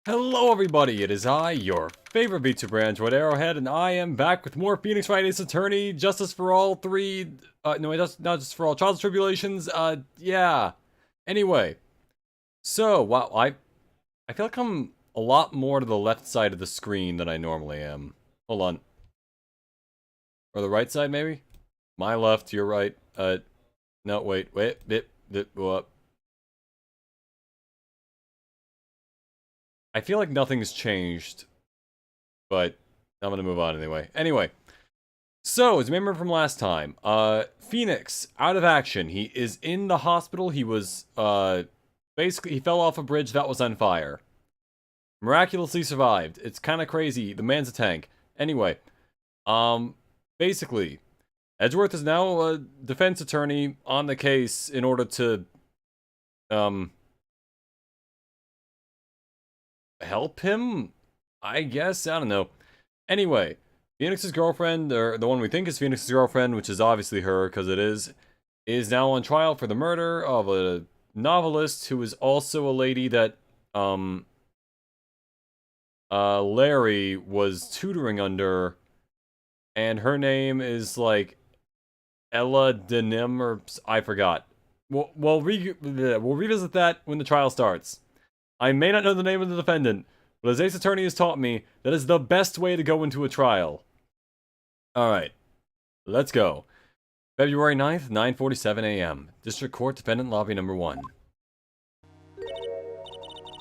Hello everybody, it is I, your favorite VTuber Android Arrowhead, and I am back with more Phoenix Wright Ace Attorney, Justice for All 3, no, not Justice for All, Trials and Tribulations, yeah. Anyway, so, wow, I feel like I'm a lot more to the left side of the screen than I normally am. Hold on. Or the right side, maybe? My left, your right, no, wait, go up. I feel like nothing's changed, but I'm gonna move on anyway. Anyway, so, as you remember from last time, Phoenix, out of action. He is in the hospital. He was, basically, he fell off a bridge that was on fire. Miraculously survived. It's kind of crazy. The man's a tank. Anyway, basically, Edgeworth is now a defense attorney on the case in order to, help him? I guess? I don't know. Anyway, Phoenix's girlfriend, or the one we think is Phoenix's girlfriend, which is obviously her, because it is now on trial for the murder of a novelist who is also a lady that, Larry was tutoring under, and her name is, like, Ella Denim, or I forgot. We'll revisit that when the trial starts. I may not know the name of the defendant, but as Ace Attorney has taught me, that is the best way to go into a trial. Alright, let's go. February 9th, 9:47 a.m. District Court, Defendant Lobby number 1.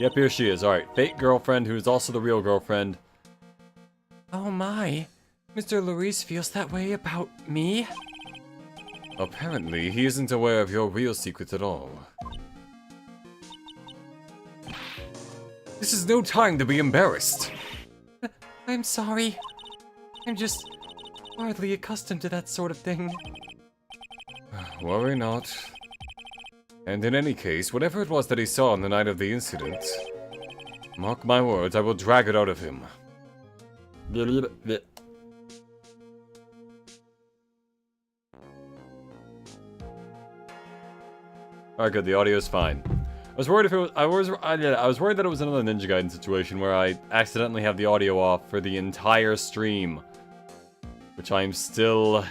Yep, here she is. Alright, fake girlfriend, who is also the real girlfriend. Oh my, Mr. Larice feels that way about me? Apparently, he isn't aware of your real secret at all. This is no time to be embarrassed. I'm sorry. I'm just hardly accustomed to that sort of thing. Worry not. And in any case, whatever it was that he saw on the night of the incident, mark my words, I will drag it out of him. Alright, good, the audio's fine. I was worried if it was, I was worried that it was another Ninja Gaiden situation where I accidentally have the audio off for the entire stream. Which I'm still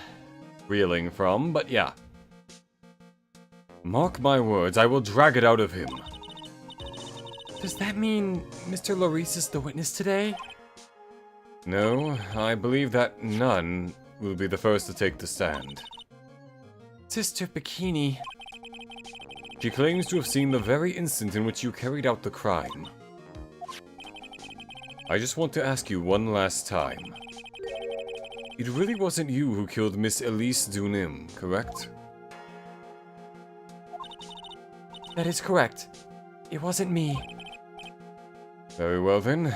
reeling from, but yeah. Mark my words, I will drag it out of him. Does that mean Mr. Larice is the witness today? No, I believe that none will be the first to take the stand. Sister Bikini. She claims to have seen the very instant in which you carried out the crime. I just want to ask you one last time. It really wasn't you who killed Miss Elise Dunim, correct? That is correct. It wasn't me. Very well then.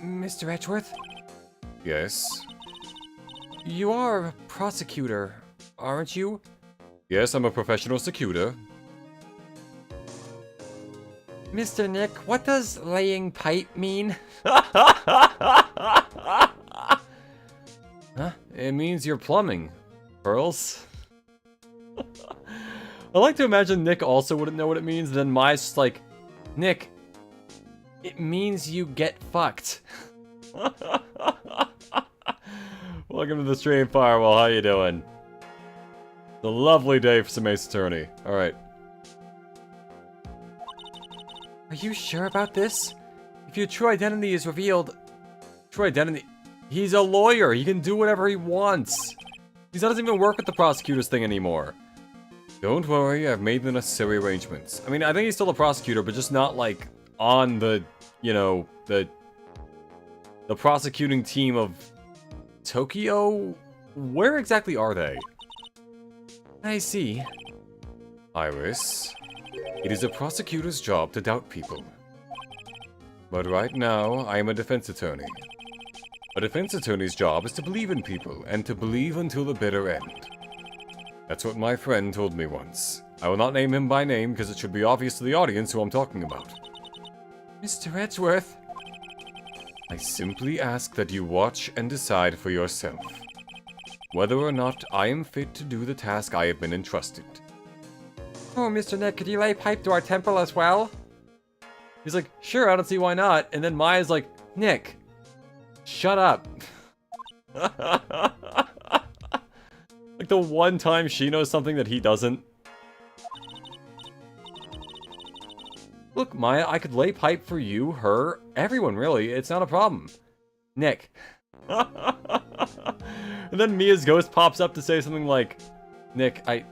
Mr. Edgeworth? Yes? You are a prosecutor, aren't you? Yes, I'm a professional secutor. Mr. Nick, what does laying pipe mean? Huh? It means you're plumbing, Pearls. I like to imagine Nick also wouldn't know what it means, then Mai's just like, Nick, It means you get fucked. welcome to the stream, Firewall, how you doing? It's a lovely day for some Ace Attorney. Alright. Are you sure about this? If your true identity is revealed... True identity? He's a lawyer, he can do whatever he wants. He doesn't even work with the prosecutor's thing anymore. Don't worry, I've made the necessary arrangements. I mean, I think he's still a prosecutor, but just not, like, on the, you know, the prosecuting team of Tokyo? Where exactly are they? I see. Iris, it is a prosecutor's job to doubt people. But right now, I am a defense attorney. A defense attorney's job is to believe in people, and to believe until the bitter end. That's what my friend told me once. I will not name him by name, because it should be obvious to the audience who I'm talking about. Mr. Edgeworth. I simply ask that you watch and decide for yourself whether or not I am fit to do the task I have been entrusted. Oh, Mr. Nick, could you lay pipe to our temple as well? He's like, sure, I don't see why not. And then Maya's like, Nick, shut up. Like the one time she knows something that he doesn't. Look, Maya, I could lay pipe for you, her, everyone, really. It's not a problem. Nick. And then Mia's ghost pops up to say something like, Nick, Hey,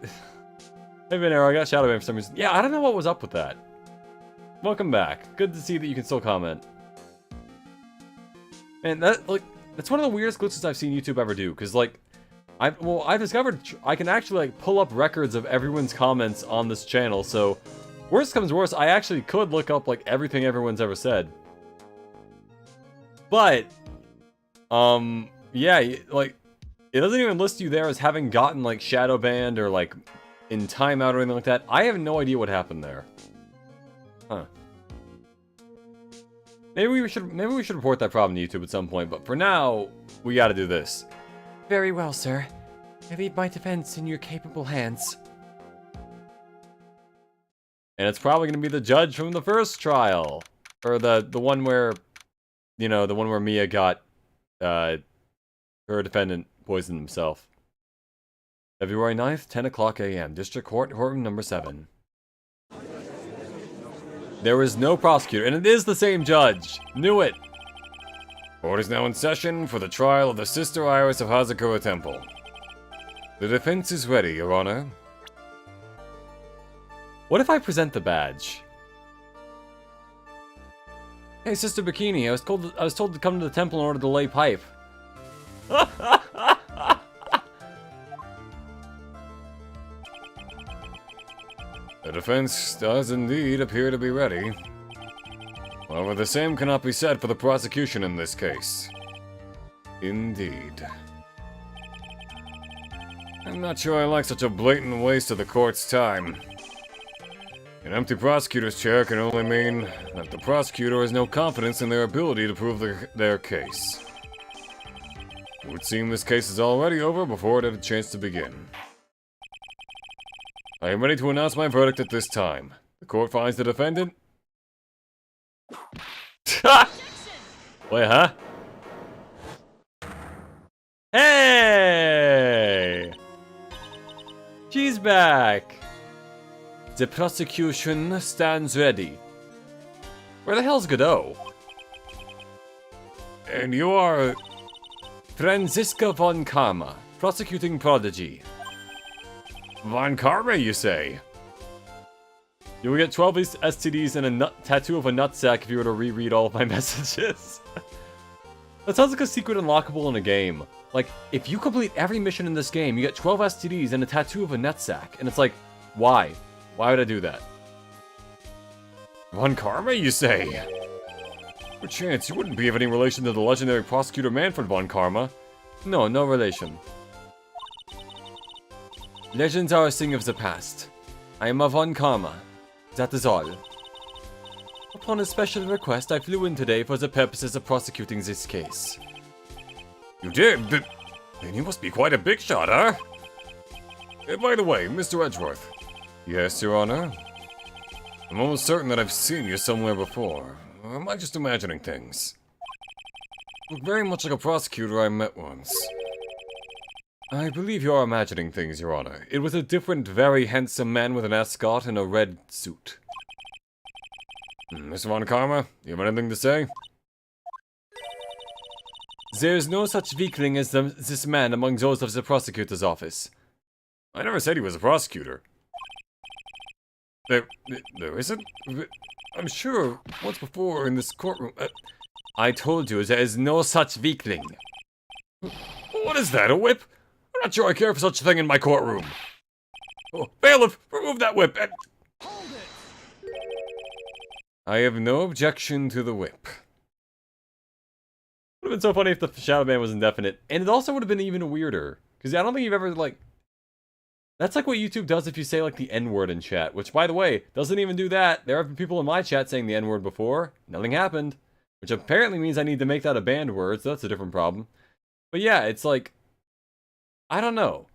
Venero, I got Shadow Man for some reason. Yeah, I don't know what was up with that. Welcome back. Good to see that you can still comment. And that's one of the weirdest glitches I've seen YouTube ever do, because, like, I've discovered I can actually, like, pull up records of everyone's comments on this channel, so worst comes to worst, I actually could look up, like, everything everyone's ever said. But, yeah, like, it doesn't even list you there as having gotten, like, shadow banned or, like, in timeout or anything like that. I have no idea what happened there. Huh. Maybe we should report that problem to YouTube at some point, but for now, we gotta do this. Very well, sir. I leave my defense in your capable hands. And it's probably gonna be the judge from the first trial. Or the one where, you know, the one where Mia got, her defendant poisoned himself. February 9th, 10 o'clock a.m. District Court, Courtroom number 7. There is no prosecutor, and it is the same judge. Knew it. Court is now in session for the trial of the Sister Iris of Hazakura Temple. The defense is ready, Your Honor. What if I present the badge? Hey, Sister Bikini, I was told to come to the temple in order to lay pipe. The defense does indeed appear to be ready. However, the same cannot be said for the prosecution in this case. Indeed. I'm not sure I like such a blatant waste of the court's time. An empty prosecutor's chair can only mean that the prosecutor has no confidence in their ability to prove their case. It would seem this case is already over before it had a chance to begin. I am ready to announce my verdict at this time. The court finds the defendant... Wait, huh? Hey! She's back! The prosecution stands ready. Where the hell's Godot? And you are... Franziska von Karma, prosecuting prodigy. Von Karma, you say? You will get 12 STDs and a tattoo of a nutsack if you were to reread all of my messages. That sounds like a secret unlockable in a game. Like, if you complete every mission in this game, you get 12 STDs and a tattoo of a nutsack. And it's like, why? Why would I do that? Von Karma, you say? Perchance you wouldn't be of any relation to the legendary prosecutor Manfred von Karma. No, no relation. Legends are a thing of the past. I am a von Karma. That is all. Upon a special request, I flew in today for the purposes of prosecuting this case. You did? Then you must be quite a big shot, huh? By the way, Mr. Edgeworth. Yes, Your Honor? I'm almost certain that I've seen you somewhere before. Or am I just imagining things? You look very much like a prosecutor I met once. I believe you are imagining things, Your Honor. It was a different, very handsome man with an ascot and a red suit. Mr. Von Karma, you have anything to say? There is no such weakling as this man among those of the prosecutor's office. I never said he was a prosecutor. There isn't? I'm sure once before in this courtroom... I told you, there is no such weakling. What is that, a whip? I'm not sure I care for such a thing in my courtroom. Oh, bailiff, remove that whip and... Hold it! I have no objection to the whip. Would have been so funny if the Shadow Man was indefinite. And it also would have been even weirder. Because I don't think you've ever, like... That's like what YouTube does if you say, like, the N-word in chat. Which, by the way, doesn't even do that. There have been people in my chat saying the N-word before. Nothing happened. Which apparently means I need to make that a banned word, so that's a different problem. But yeah, it's like... I don't know.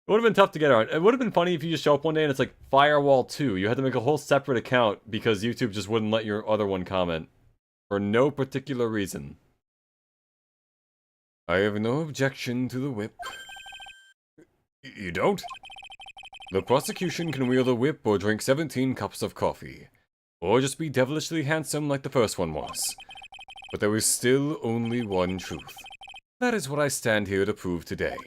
It would have been tough to get around. It would have been funny if you just show up one day and it's like Firewall 2. You had to make a whole separate account because YouTube just wouldn't let your other one comment. For no particular reason. I have no objection to the whip. You don't? The prosecution can wield a whip or drink 17 cups of coffee. Or just be devilishly handsome like the first one was. But there is still only one truth. That is what I stand here to prove today.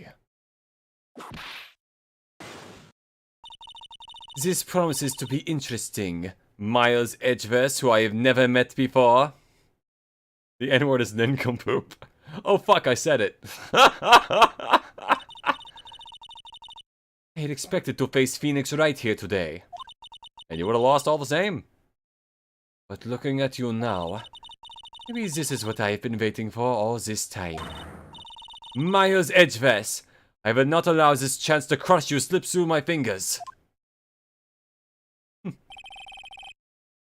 This promises to be interesting. Miles Edgeverse, who I have never met before. The N-word is nincompoop. Oh fuck, I said it. I had expected to face Phoenix right here today. And you would have lost all the same. But looking at you now, maybe this is what I have been waiting for all this time. Miles Edgeverse, I will not allow this chance to crush you slip through my fingers.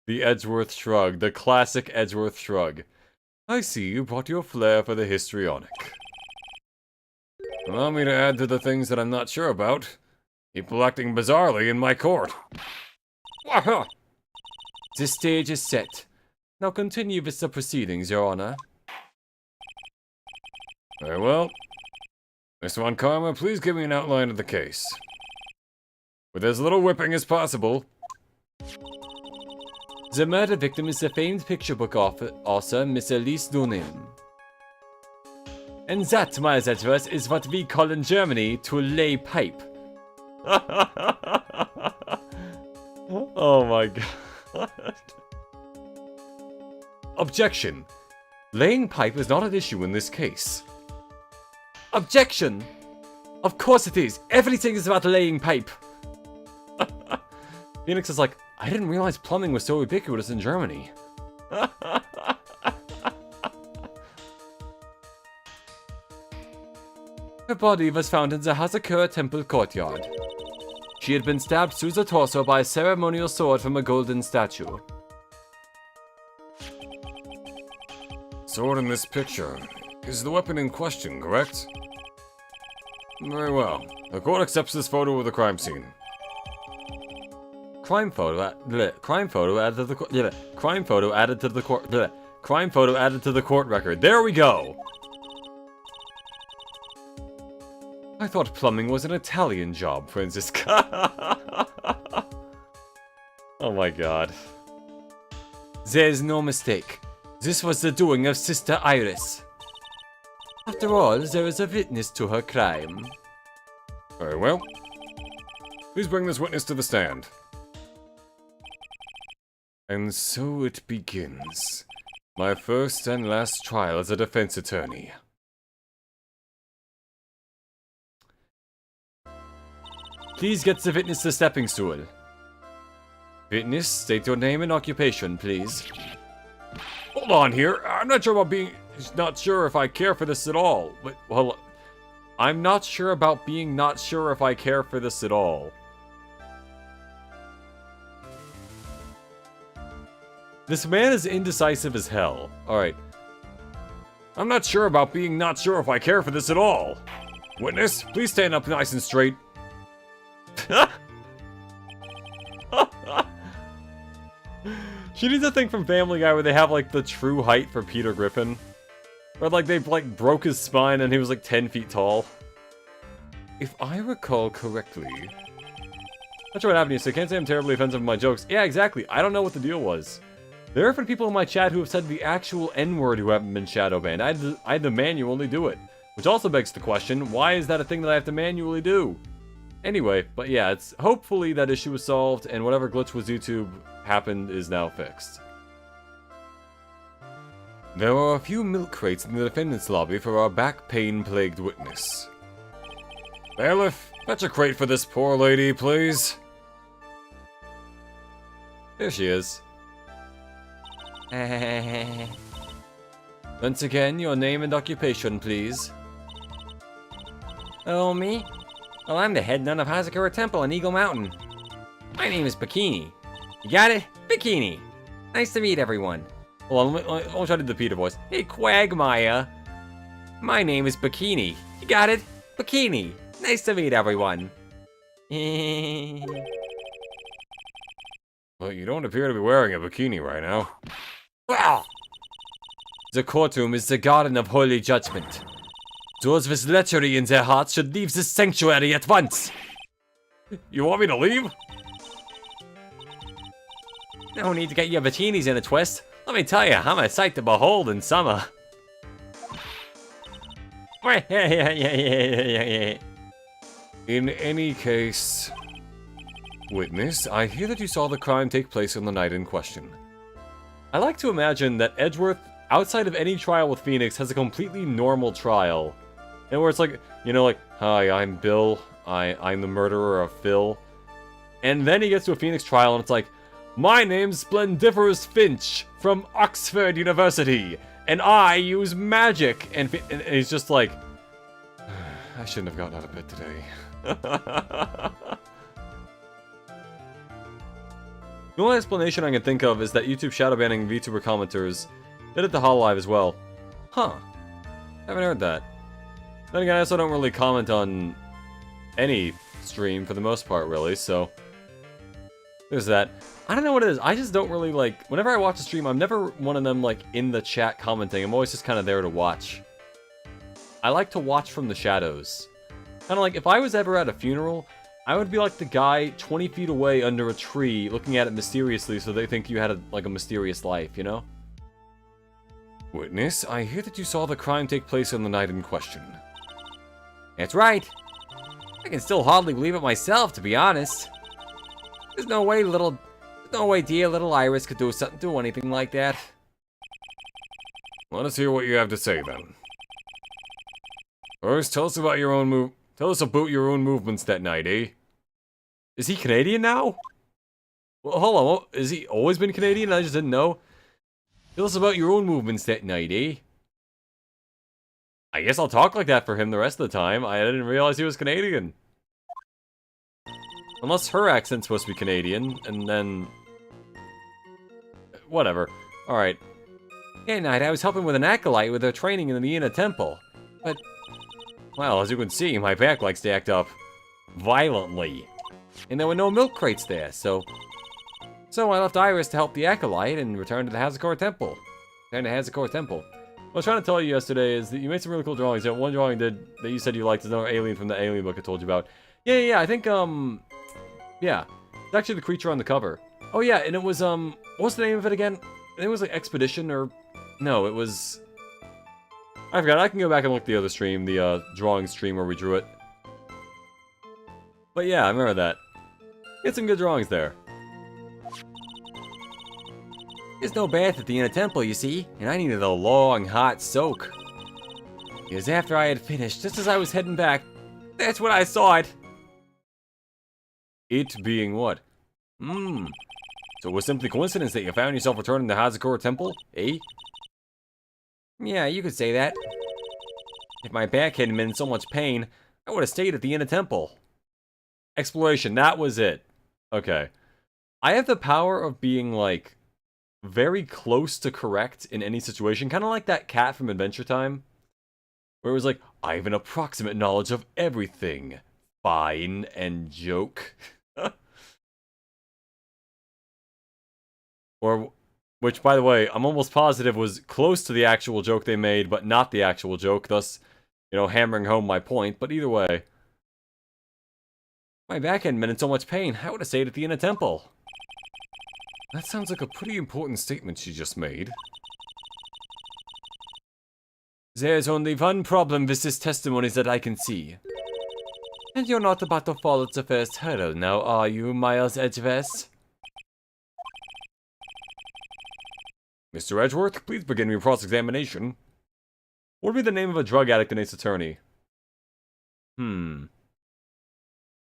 The Edgeworth shrug, the classic Edgeworth shrug. I see you brought your flair for the histrionic. Allow me to add to the things that I'm not sure about. People acting bizarrely in my court. The stage is set. Now continue with the proceedings, Your Honor. Very well. Mr. Von Karma, please give me an outline of the case. With as little whipping as possible. The murder victim is the famed picture book author, Miss Elise Dunin. And that, Miles Edgeworth, is what we call in Germany to lay pipe. Oh my god. Objection. Laying pipe is not an issue in this case. Objection! Of course it is. Everything is about laying pipe. Phoenix is like, I didn't realize plumbing was so ubiquitous in Germany. Her body was found in the Hazakura Temple courtyard. She had been stabbed through the torso by a ceremonial sword from a golden statue. Sword in this picture is the weapon in question, correct? Very well. The court accepts this photo of the crime scene. Crime photo added to the court record. There we go. I thought plumbing was an Italian job, Franziska. Oh my god. There's no mistake. This was the doing of Sister Iris. After all, there is a witness to her crime. Very well. Please bring this witness to the stand. And so it begins. My first and last trial as a defense attorney. Please get the witness the stepping stool. Witness, state your name and occupation, please. Hold on here. I'm not sure if I care for this at all. But, well, I'm not sure about being not sure if I care for this at all. This man is indecisive as hell. Alright. I'm not sure about being not sure if I care for this at all. Witness, please stand up nice and straight. She needs a thing from Family Guy where they have like the true height for Peter Griffin. Where like they like broke his spine and he was like 10 feet tall. If I recall correctly. Not sure what happened to you, so I can't say I'm terribly offensive with my jokes. Yeah, exactly. I don't know what the deal was. There are different people in my chat who have said the actual N-word who haven't been shadow banned. I had to manually do it. Which also begs the question, why is that a thing that I have to manually do? Anyway, but yeah, it's hopefully that issue was solved and whatever glitch with YouTube happened is now fixed. There are a few milk crates in the defendant's lobby for our back pain-plagued witness. Bailiff, fetch a crate for this poor lady, please. There she is. Once again, your name and occupation, please. Oh, me? Well, I'm the head nun of Hazakura Temple on Eagle Mountain. My name is Bikini. You got it? Bikini. Nice to meet everyone. Hold on, let me try to do the Peter voice. Hey, Quagmire. My name is Bikini. You got it? Bikini. Nice to meet everyone. Well, you don't appear to be wearing a bikini right now. Well, The courtroom is the garden of holy judgment. Those with lechery in their hearts should leave this sanctuary at once. You want me to leave? no need to get your bikinis in a twist. Let me tell you, I'm a sight to behold in summer. In any case... Witness, I hear that you saw the crime take place on the night in question. I like to imagine that Edgeworth, outside of any trial with Phoenix, has a completely normal trial. And where it's like, you know, like, hi, I'm Bill, I'm the murderer of Phil. And then he gets to a Phoenix trial and it's like, my name's Splendiferous Finch from Oxford University, and I use magic. And he's just like, I shouldn't have gotten out of bed today. The only explanation I can think of is that YouTube shadow banning VTuber commenters did it to Hololive as well. Huh. Haven't heard that. Then again, I also don't really comment on any stream for the most part, really, so... There's that. I don't know what it is, I just don't really, like... Whenever I watch a stream, I'm never one of them, like, in the chat commenting. I'm always just kind of there to watch. I like to watch from the shadows. Kind of like, if I was ever at a funeral... I would be like the guy 20 feet away under a tree looking at it mysteriously so they think you had a mysterious life, you know? Witness, I hear that you saw the crime take place on the night in question. That's right. I can still hardly believe it myself, to be honest. There's no way dear little Iris could do anything like that. Let us hear what you have to say then. First, tell us about your own movements that night, eh? Is he Canadian now? Well, hold on, has he always been Canadian? I just didn't know. Tell us about your own movements that night, eh? I guess I'll talk like that for him the rest of the time. I didn't realize he was Canadian. Unless her accent's supposed to be Canadian, and then... Whatever. Alright. That night, I was helping with an acolyte with her training in the Inner Temple. But, well, as you can see, my back likes to act up violently. And there were no milk crates there, so I left Iris to help the acolyte and returned to the Hazakor Temple. What I was trying to tell you yesterday is that you made some really cool drawings. You know, one drawing that you said you liked is another alien from the alien book I told you about. Yeah, I think, yeah. It's actually the creature on the cover. Oh yeah, and it was, what's the name of it again? I think it was like Expedition, or... No, it was... I forgot, I can go back and look at the other stream, the, drawing stream where we drew it. But yeah, I remember that. Get some good drawings there. There's no bath at the Inner Temple, you see, and I needed a long, hot soak. It was after I had finished, just as I was heading back. That's when I saw it. It being what? So it was simply coincidence that you found yourself returning to Hazakor Temple, eh? Yeah, you could say that. If my back hadn't been in so much pain, I would have stayed at the Inner Temple. Exploration, that was it. Okay. I have the power of being, like, very close to correct in any situation. Kind of like that cat from Adventure Time. Where it was like, I have an approximate knowledge of everything. Fine and joke. Or, which, by the way, I'm almost positive was close to the actual joke they made, but not the actual joke, thus, you know, hammering home my point. But either way. My back hadn't been in so much pain, I would have stayed at the Inner Temple. That sounds like a pretty important statement she just made. There's only one problem with this testimony that I can see. And you're not about to fall at the first hurdle now, are you, Miles Edgeworth? Mr. Edgeworth, please begin your cross-examination. What would be the name of a drug addict in Ace Attorney? It'd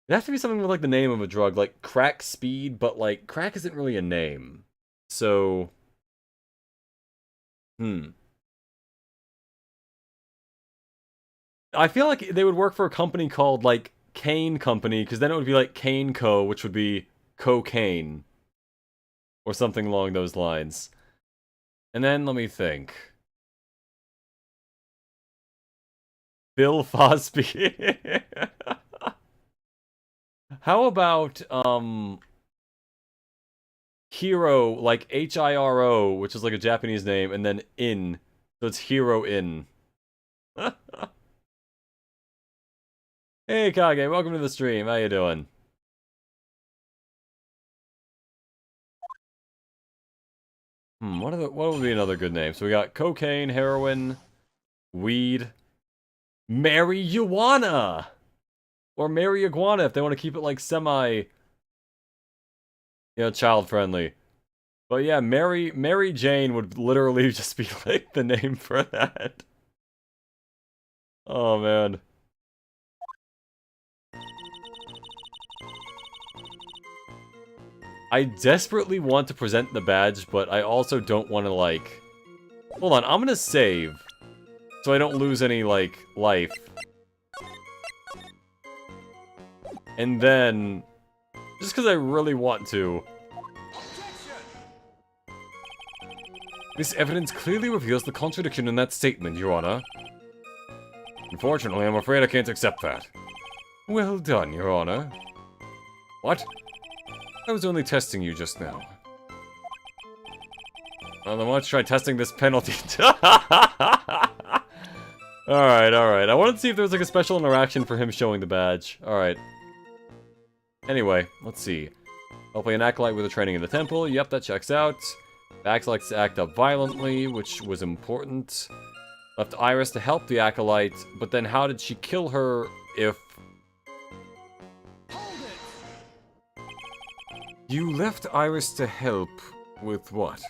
have to be something with, like, the name of a drug, like crack speed, but, like, crack isn't really a name. So... I feel like they would work for a company called, like, Kane Company, because then it would be, like, Kane Co., which would be cocaine. Or something along those lines. And then, let me think. Bill Fosby. How about, Hiro, like Hiro, which is like a Japanese name, and then In. So it's Hero In. Hey Kage, welcome to the stream. How you doing? What would be another good name? So we got cocaine, heroin, weed, marijuana, or Mary Iguana if they want to keep it like semi, child friendly. But yeah, Mary Jane would literally just be like the name for that. Oh man. I desperately want to present the badge, but I also don't want to, like... Hold on, I'm gonna save. So I don't lose any, like, life. And then... Just because I really want to. This evidence clearly reveals the contradiction in that statement, Your Honor. Unfortunately, I'm afraid I can't accept that. Well done, Your Honor. What? I was only testing you just now. Well, then why don't you try testing this penalty? Alright, alright. I wanted to see if there was like a special interaction for him showing the badge. Alright. Anyway, let's see. Hopefully an acolyte with a training in the temple. Yep, that checks out. Vax likes to act up violently, which was important. Left Iris to help the acolyte, but then how did she kill her if... You left Iris to help with what?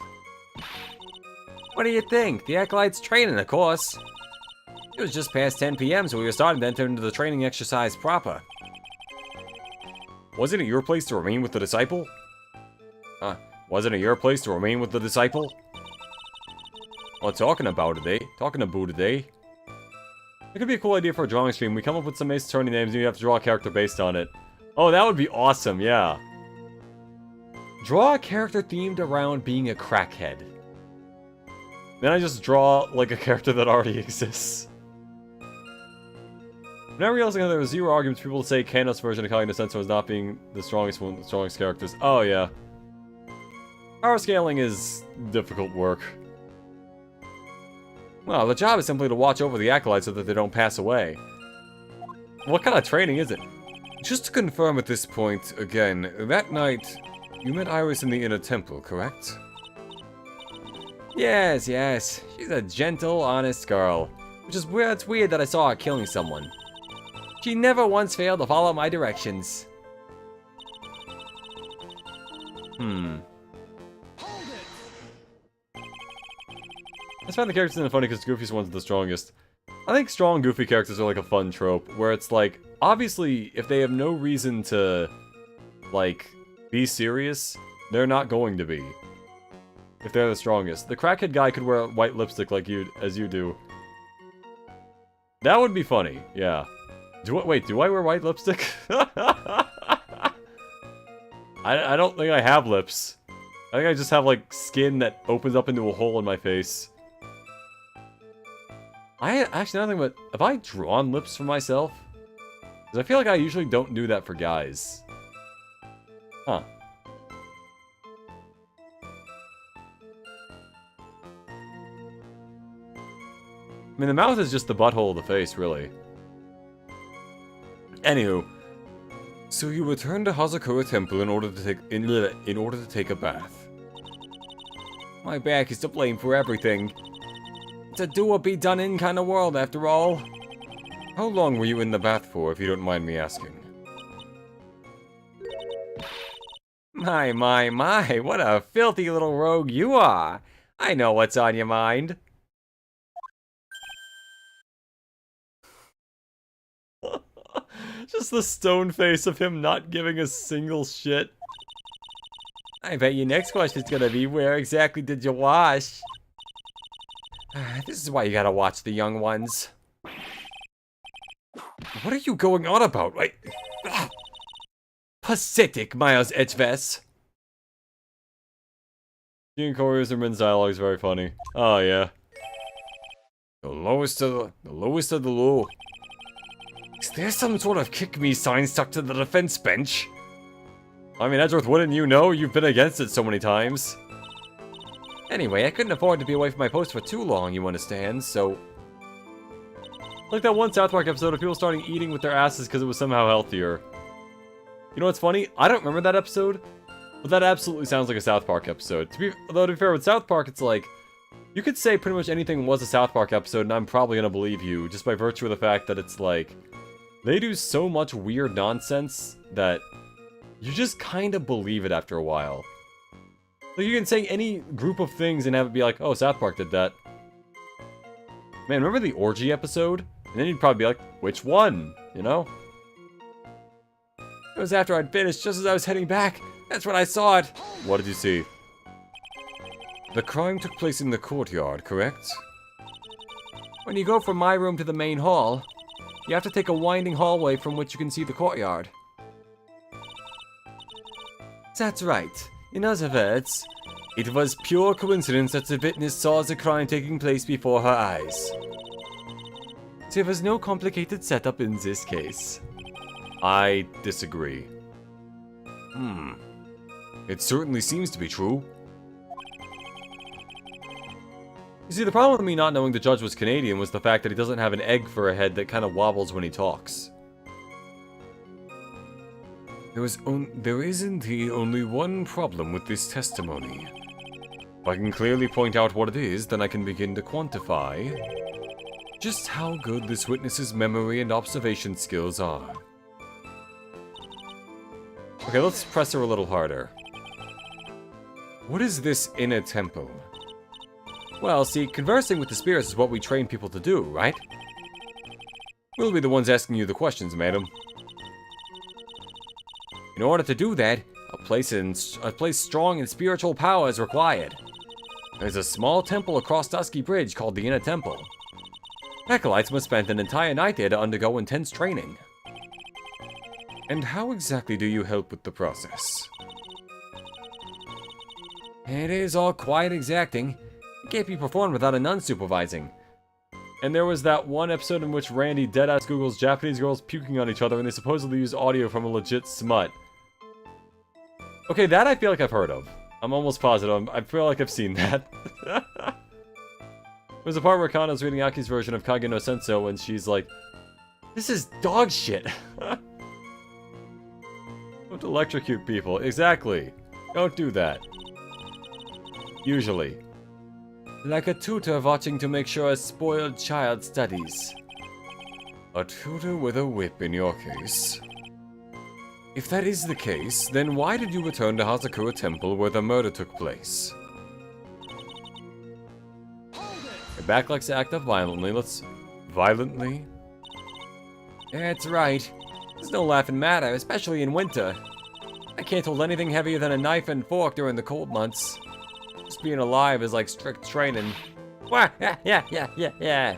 What do you think? The acolyte's training, of course. It was just past 10 p.m., so we were starting to enter into the training exercise proper. Wasn't it your place to remain with the disciple? Wasn't it your place to remain with the disciple? Well, talking about today. It could be a cool idea for a drawing stream. We come up with some Ace Attorney names and you have to draw a character based on it. Oh, that would be awesome, yeah. Draw a character themed around being a crackhead. Then I just draw, like, a character that already exists. Now realizing that there were zero arguments, people say Kanos' version of Kage Senso as not being the strongest one, the strongest characters. Oh, yeah. Power scaling is difficult work. Well, the job is simply to watch over the acolytes so that they don't pass away. What kind of training is it? Just to confirm at this point, again, that night, you met Iris in the inner temple, correct? Yes, yes. She's a gentle, honest girl. Which is weird, it's weird that I saw her killing someone. She never once failed to follow my directions. I find the characters in it funny because Goofy's one's the strongest. I think strong Goofy characters are like a fun trope, where it's like, obviously, if they have no reason to, like, be serious, they're not going to be. If they're the strongest. The crackhead guy could wear white lipstick like as you do. That would be funny, yeah. Wait, do I wear white lipstick? I don't think I have lips. I think I just have, like, skin that opens up into a hole in my face. Actually, nothing but... Have I drawn lips for myself? Because I feel like I usually don't do that for guys. Huh. I mean, the mouth is just the butthole of the face, really. Anywho. So you returned to Hazakura Temple in order to take a bath. My back is to blame for everything. It's a do-or-be-done-in kind of world, after all. How long were you in the bath for, if you don't mind me asking? My, what a filthy little rogue you are. I know what's on your mind. Just the stone face of him not giving a single shit. I bet your next question's gonna be, where exactly did you wash? This is why you gotta watch the young ones. What are you going on about? Wait. Pathetic, Miles Edgeves. Gene Corey Zimmerman's dialogue is very funny. Oh, yeah. The lowest of the low. Is there some sort of kick-me sign stuck to the defense bench? I mean, Edgeworth, wouldn't you know? You've been against it so many times. Anyway, I couldn't afford to be away from my post for too long, you understand, so... Like that one South Park episode of people starting eating with their asses because it was somehow healthier. You know what's funny? I don't remember that episode, but that absolutely sounds like a South Park episode. Although to be fair, with South Park, it's like, you could say pretty much anything was a South Park episode, and I'm probably gonna believe you, just by virtue of the fact that it's like, they do so much weird nonsense that you just kind of believe it after a while. Like, you can say any group of things and have it be like, oh, South Park did that. Man, remember the orgy episode? And then you'd probably be like, which one? You know? It was after I'd finished, just as I was heading back. That's when I saw it. What did you see? The crime took place in the courtyard, correct? When you go from my room to the main hall, you have to take a winding hallway from which you can see the courtyard. That's right. In other words, it was pure coincidence that the witness saw the crime taking place before her eyes. There was no complicated setup in this case. I disagree. It certainly seems to be true. You see, the problem with me not knowing the judge was Canadian was the fact that he doesn't have an egg for a head that kind of wobbles when he talks. There is indeed only one problem with this testimony. If I can clearly point out what it is, then I can begin to quantify just how good this witness's memory and observation skills are. Okay, let's press her a little harder. What is this inner temple? Well, see, conversing with the spirits is what we train people to do, right? We'll be the ones asking you the questions, madam. In order to do that, a place strong in spiritual power is required. There's a small temple across Dusky Bridge called the Inner Temple. Acolytes must spend an entire night there to undergo intense training. And how exactly do you help with the process? It is all quite exacting. It can't be performed without a nun supervising. And there was that one episode in which Randy deadass Googles Japanese girls puking on each other and they supposedly use audio from a legit smut. Okay, that I feel like I've heard of. I'm almost positive. I feel like I've seen that. There's a part where Kano's reading Aki's version of Kage no Senso and she's like, this is dog shit. Don't electrocute people. Exactly. Don't do that. Usually. Like a tutor watching to make sure a spoiled child studies. A tutor with a whip in your case. If that is the case, then why did you return to Hazakura Temple where the murder took place? Your back likes to act up violently. Let's... Violently? That's right. It's no laughing matter, especially in winter. I can't hold anything heavier than a knife and fork during the cold months. Just being alive is like strict training. Wah, yeah.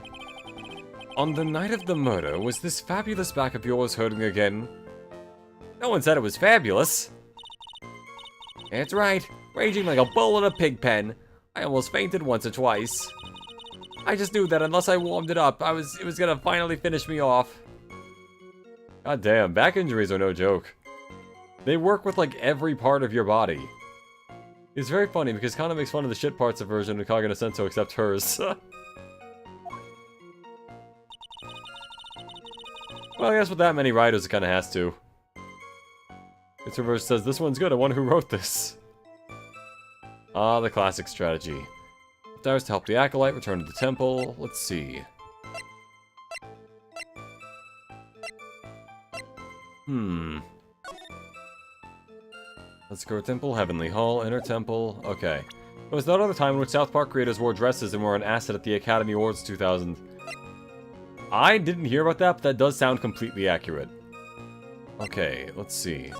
On the night of the murder, was this fabulous back of yours hurting again? No one said it was fabulous. That's right. Raging like a bull in a pig pen. I almost fainted once or twice. I just knew that unless I warmed it up, it was gonna finally finish me off. God damn, back injuries are no joke. They work with like every part of your body. It's very funny because Kana makes fun of the shit parts of version of Kage no Senso except hers. Well, I guess with that many writers it kinda has to. Its reverse says, this one's good, I wonder who wrote this. Ah, the classic strategy. Stars to help the Acolyte return to the temple. Let's see. Let's go to Temple, Heavenly Hall, Inner Temple. Okay. It was that other time in which South Park creators wore dresses and were an asset at the Academy Awards 2000. I didn't hear about that, but that does sound completely accurate. Okay, let's see.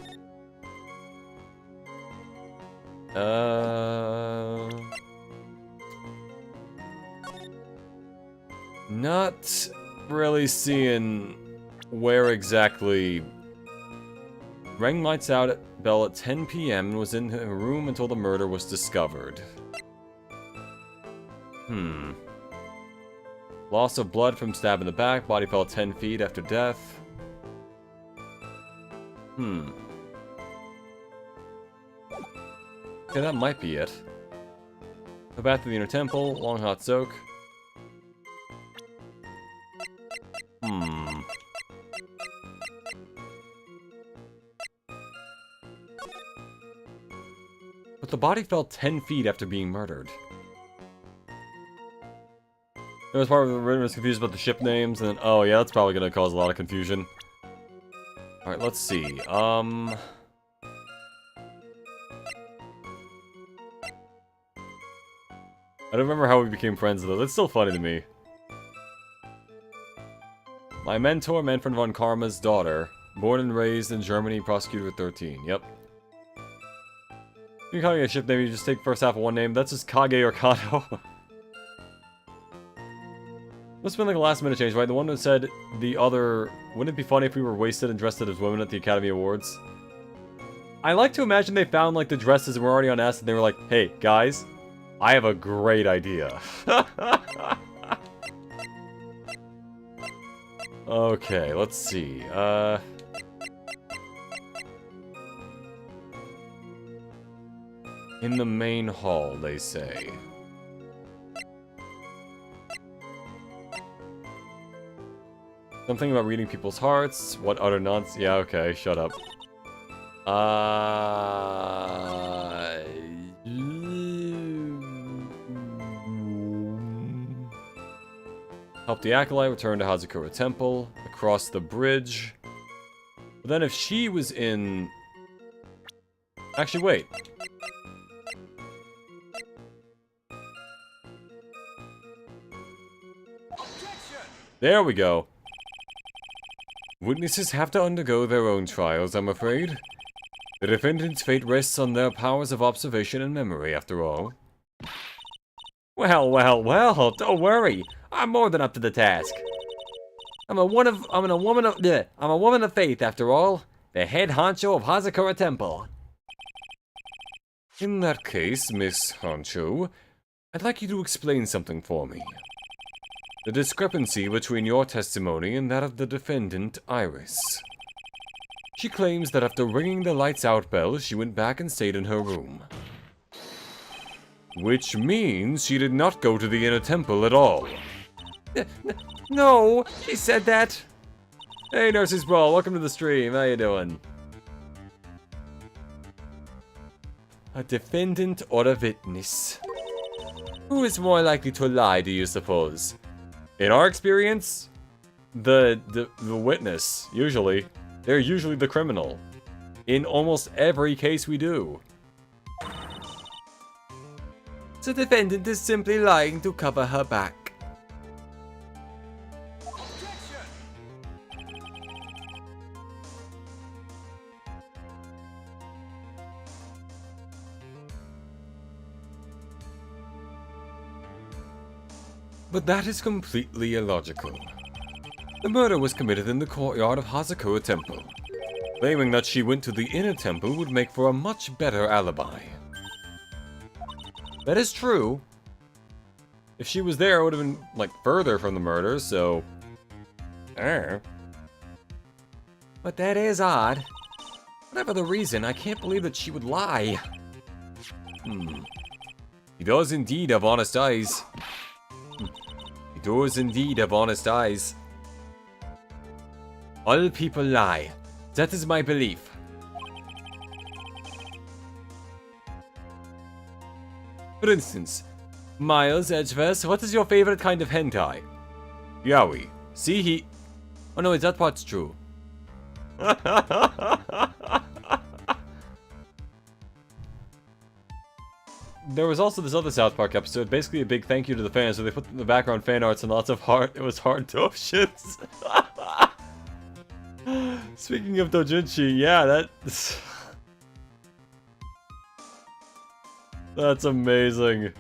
Not really seeing where exactly... Rang lights out at bell at 10 p.m. and was in her room until the murder was discovered. Loss of blood from stab in the back. Body fell 10 feet after death. Okay, that might be it. Go back to the inner temple, long hot soak. But the body fell 10 feet after being murdered. There was part of the written was confused about the ship names, and then, oh yeah, that's probably gonna cause a lot of confusion. Alright, let's see. I don't remember how we became friends though. That's still funny to me. My mentor, Manfred von Karma's daughter. Born and raised in Germany, prosecuted at 13. Yep. You're calling a ship name, you just take first half of one name. That's just Kage or Kato. Must have been like a last minute change, right? The one that said the other... Wouldn't it be funny if we were wasted and dressed as women at the Academy Awards? I like to imagine they found like the dresses and were already on S and they were like, hey, guys, I have a great idea. Okay, let's see. In the main hall, they say. Something about reading people's hearts. What utter nonsense? Yeah, okay, shut up. Help the Acolyte return to Hazakura Temple. Across the bridge. But then if she was in... Actually, wait. There we go. Witnesses have to undergo their own trials, I'm afraid. The defendant's fate rests on their powers of observation and memory, after all. Well, well, well, don't worry. I'm more than up to the task. I'm a woman of faith, after all. The head honcho of Hazakura Temple. In that case, Miss Honcho, I'd like you to explain something for me. The discrepancy between your testimony and that of the defendant, Iris. She claims that after ringing the lights out bell, she went back and stayed in her room. Which means she did not go to the inner temple at all. No, she said that. Hey, Nurses Brawl, welcome to the stream. How you doing? A defendant or a witness? Who is more likely to lie, do you suppose? In our experience, the witness, usually. They're usually the criminal. In almost every case we do. The defendant is simply lying to cover her back. But that is completely illogical. The murder was committed in the courtyard of Hazakura Temple. Claiming that she went to the inner temple would make for a much better alibi. That is true. If she was there, it would have been, like, further from the murder, so... But that is odd. Whatever the reason, I can't believe that she would lie. He does indeed have honest eyes. He does indeed have honest eyes. All people lie. That is my belief. For instance, Miles Edgeverse, what is your favorite kind of hentai? Yaoi. See, he... Oh no, that part's true. There was also this other South Park episode, basically a big thank you to the fans, where they put in the background fan arts and lots of heart. It was heart dojins. Speaking of dojinshi, yeah, that's amazing.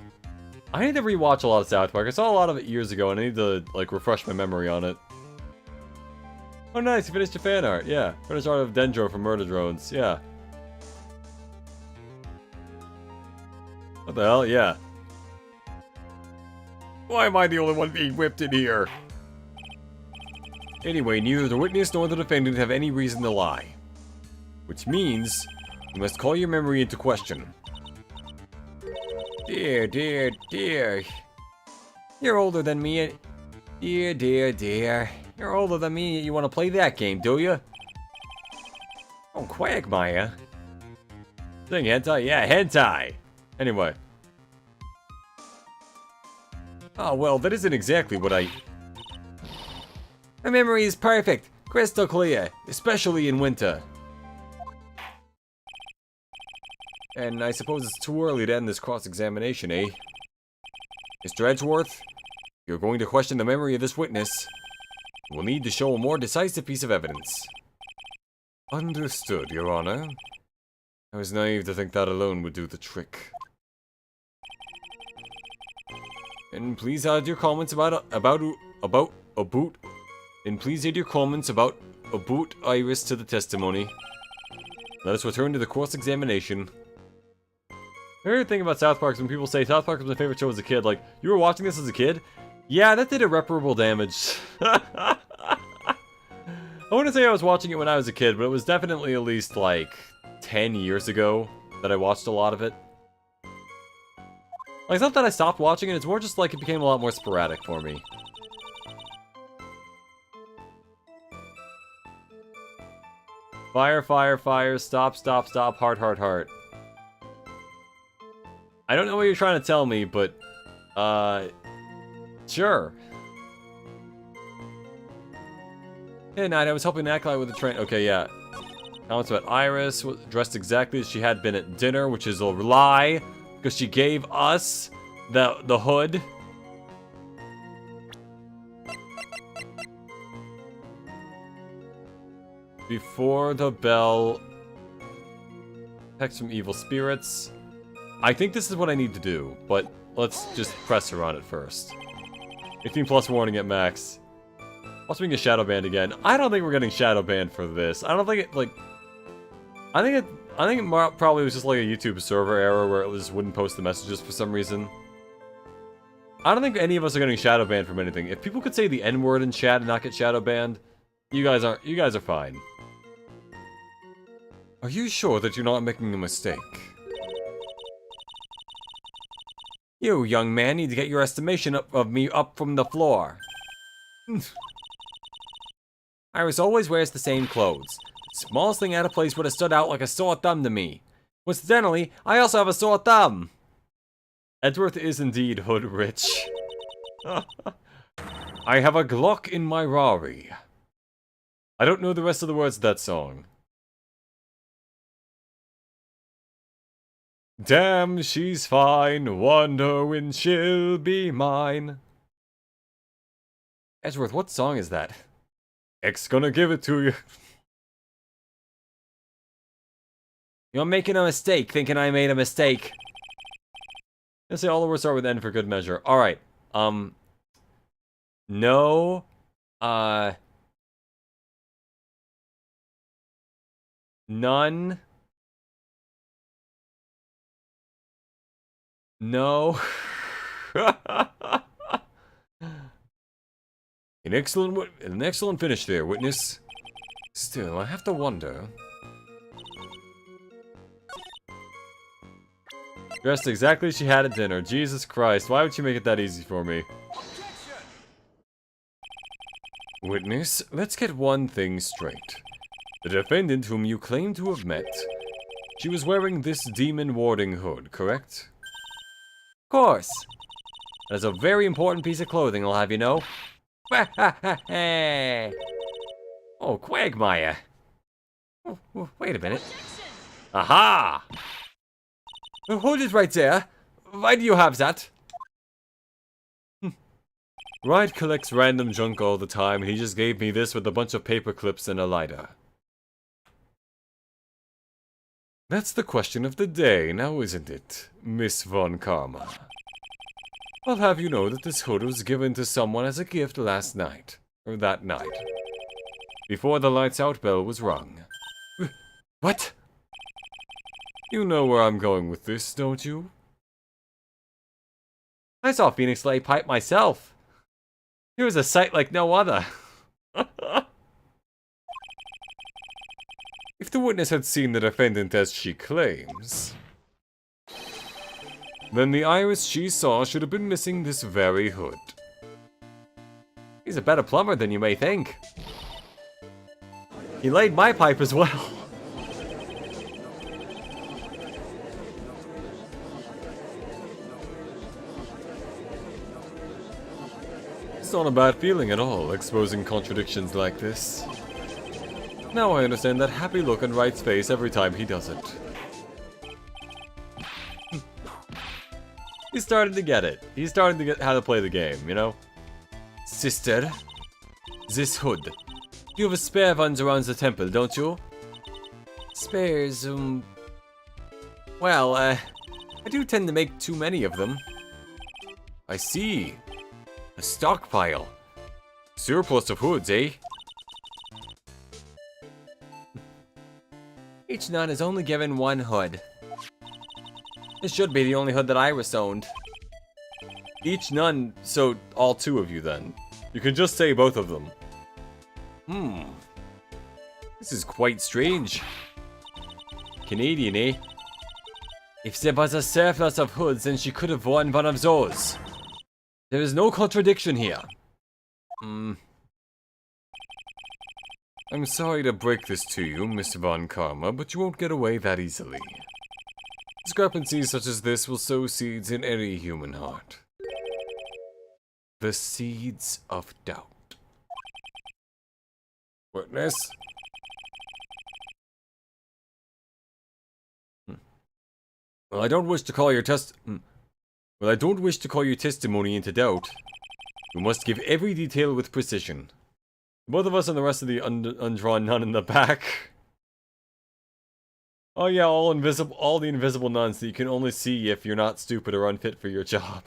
I need to rewatch a lot of South Park. I saw a lot of it years ago, and I need to, like, refresh my memory on it. Oh, nice, you finished your fan art, yeah. Finished art of Dendro from Murder Drones, yeah. What the hell? Yeah. Why am I the only one being whipped in here? Anyway, neither the witness nor the defendant have any reason to lie. Which means you must call your memory into question. Dear, dear, dear. You're older than me. Dear, dear, dear. You're older than me and you want to play that game, do you? Oh, Quagmire. Saying hentai? Yeah, hentai! Anyway. Oh, well, that isn't exactly what I... My memory is perfect. Crystal clear. Especially in winter. And I suppose it's too early to end this cross-examination, eh? Mr. Edgeworth, you're going to question the memory of this witness. We'll need to show a more decisive piece of evidence. Understood, Your Honor. I was naive to think that alone would do the trick. And please add your comments about Iris to the testimony. Let us return to the cross-examination. My favorite thing about South Park is when people say South Park was my favorite show as a kid. Like, you were watching this as a kid? Yeah, that did irreparable damage. I wouldn't say I was watching it when I was a kid, but it was definitely at least, like, 10 years ago that I watched a lot of it. Like, it's not that I stopped watching it, it's more just like it became a lot more sporadic for me. Fire, fire, fire, stop, stop, stop, heart, heart, heart. I don't know what you're trying to tell me, but, sure. Hey, Knight, I was helping Acolyte with the train. Okay, yeah. Comments about Iris, dressed exactly as she had been at dinner, which is a lie, because she gave us the hood. Before the bell. Text from evil spirits. I think this is what I need to do, but let's just press her on it first. 15 plus warning at max. Plus we can get shadow banned again. I don't think we're getting shadow banned for this. I don't think it, like... I think it probably was just like a YouTube server error where it just wouldn't post the messages for some reason. I don't think any of us are getting shadow banned from anything. If people could say the N-word in chat and not get shadow banned, you guys are fine. Are you sure that you're not making a mistake? You, young man, need to get your estimation of me up from the floor. Iris always wears the same clothes. The smallest thing out of place would have stood out like a sore thumb to me. Coincidentally, I also have a sore thumb. Edgeworth is indeed hood rich. I have a Glock in my Rari. I don't know the rest of the words of that song. Damn, she's fine. Wonder when she'll be mine. Edgeworth, what song is that? X gonna give it to you. You're making a mistake, thinking I made a mistake. Let's say all the words start with N for good measure. Alright. No. None. No. An excellent finish there, witness. Still, I have to wonder. Dressed exactly as she had at dinner. Jesus Christ, why would you make it that easy for me? Witness, let's get one thing straight. The defendant whom you claim to have met, she was wearing this demon warding hood, correct? Of course. That's a very important piece of clothing, I'll have you know. Oh, Quagmire. Oh, wait a minute. Aha! Hold it right there. Why do you have that? Wright collects random junk all the time, and he just gave me this with a bunch of paper clips and a lighter. That's the question of the day, now isn't it, Miss Von Karma? I'll have you know that this hood was given to someone as a gift last night. Or that night. Before the lights out bell was rung. What? You know where I'm going with this, don't you? I saw Phoenix lay pipe myself. It was a sight like no other. If the witness had seen the defendant as she claims, then the iris she saw should have been missing this very hood. He's a better plumber than you may think. He laid my pipe as well. It's not a bad feeling at all, exposing contradictions like this. Now I understand that happy look on Wright's face every time he does it. He's starting to get it. He's starting to get how to play the game, you know? Sister, this hood. You have a spare ones around the temple, don't you? Spares, well, I do tend to make too many of them. I see. A stockpile. Surplus of hoods, eh? Each nun is only given one hood. This should be the only hood that Iris owned. Each nun, so all two of you then. You can just say both of them. This is quite strange. Canadian, eh? If there was a surplus of hoods, then she could have worn one of those. There is no contradiction here. I'm sorry to break this to you, Mr. Von Karma, but you won't get away that easily. Discrepancies such as this will sow seeds in any human heart. The seeds of doubt. Witness? Well, I don't wish to call your testimony into doubt. You must give every detail with precision. Both of us and the rest of the undrawn nun in the back. Oh yeah, all the invisible nuns that you can only see if you're not stupid or unfit for your job.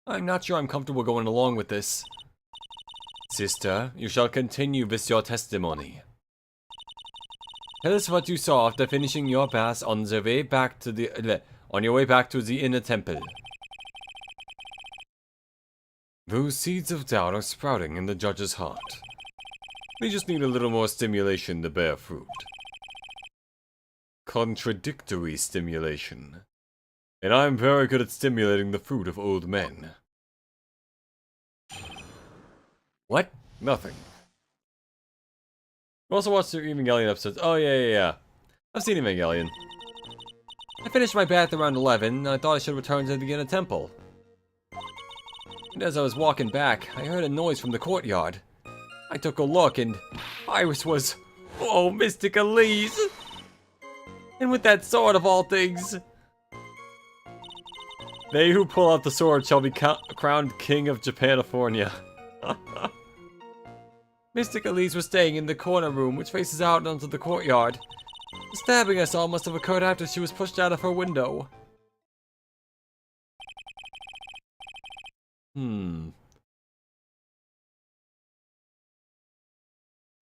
I'm not sure I'm comfortable going along with this. Sister, you shall continue with your testimony. Tell us what you saw after finishing your bath on the way back to the inner temple. Those seeds of doubt are sprouting in the judge's heart. They just need a little more stimulation to bear fruit. Contradictory stimulation. And I'm very good at stimulating the fruit of old men. What? Nothing. You also watched the Evangelion episodes. Oh, yeah. I've seen Evangelion. I finished my bath around 11, and I thought I should return to the inner temple. And as I was walking back, I heard a noise from the courtyard. I took a look, and Iris was... Oh, Mystic Elise! And with that sword of all things... They who pull out the sword shall be crowned King of Japanifornia. Mystic Elise was staying in the corner room, which faces out onto the courtyard. The stabbing I saw must have occurred after she was pushed out of her window.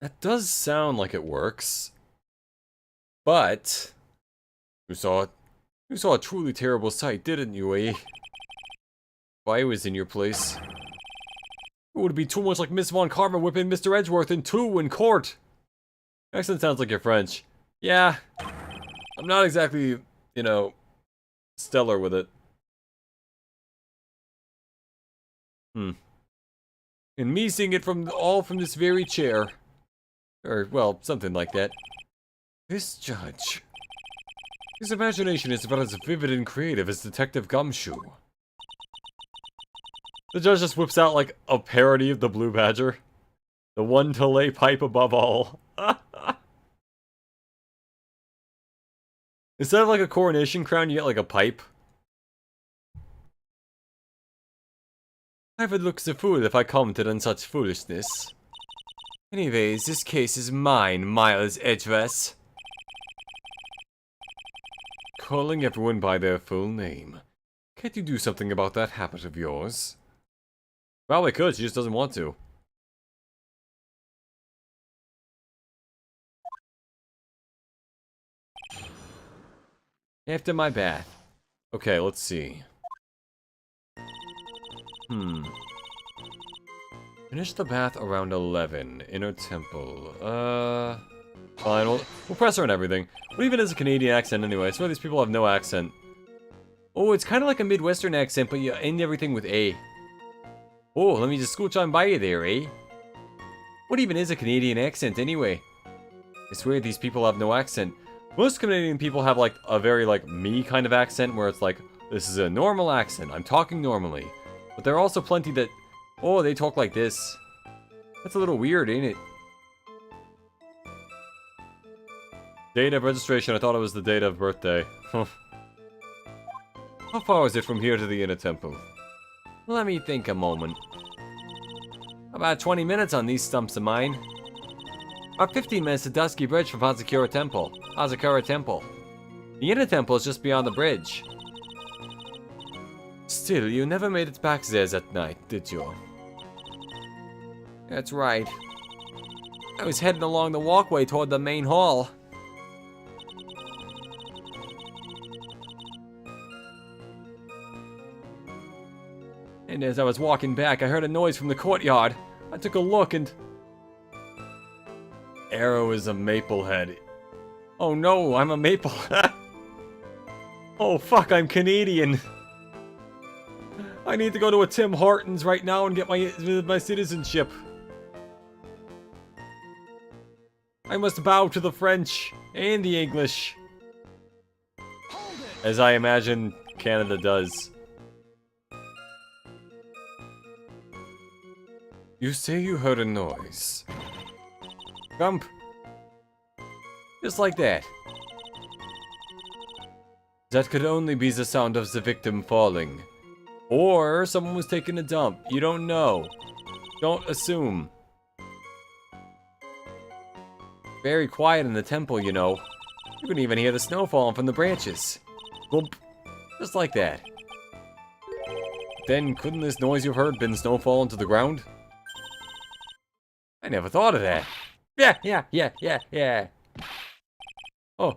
That does sound like it works. But... You saw a truly terrible sight, didn't you, eh? If I was in your place... It would be too much like Miss Von Karma whipping Mr. Edgeworth in two in court. Accent sounds like you're French. Yeah. I'm not exactly, you know, stellar with it. And me seeing it from this very chair. Or, well, something like that. This judge. His imagination is about as vivid and creative as Detective Gumshoe. The judge just whips out, like, a parody of the Blue Badger. The one to lay pipe above all. Instead of, like, a coronation crown, you get, like, a pipe. I would look the fool if I commented on such foolishness. Anyways, this case is mine, Miles Edgeworth. Calling everyone by their full name. Can't you do something about that habit of yours? Probably could, she just doesn't want to. After my bath. Okay, let's see. Finish the bath around 11. Inner temple. Fine, we'll press her and everything. What even is a Canadian accent anyway? I swear these people have no accent. Oh, it's kind of like a Midwestern accent, but you end everything with A. Oh, let me just scooch on by you there, eh? What even is a Canadian accent anyway? I swear these people have no accent. Most Canadian people have like a very like me kind of accent where it's like, this is a normal accent, I'm talking normally. But there are also plenty that, oh, they talk like this. That's a little weird, ain't it? Date of registration, I thought it was the date of birthday. How far is it from here to the inner temple? Let me think a moment. About 20 minutes on these stumps of mine. About 15 minutes to Dusky Bridge from Hazakura Temple. The inner temple is just beyond the bridge. Still, you never made it back there that night, did you? That's right. I was heading along the walkway toward the main hall. And as I was walking back, I heard a noise from the courtyard. I took a look and... Arrow is a maple head. Oh no, I'm a maple. Oh fuck, I'm Canadian. I need to go to a Tim Hortons right now and get my citizenship. I must bow to the French and the English. As I imagine Canada does. You say you heard a noise. Grump. Just like that. That could only be the sound of the victim falling. Or someone was taking a dump. You don't know. Don't assume. Very quiet in the temple, you know. You can even hear the snow falling from the branches. Boom. Just like that. Then couldn't this noise you've heard been snow falling to the ground? I never thought of that. Yeah. Oh,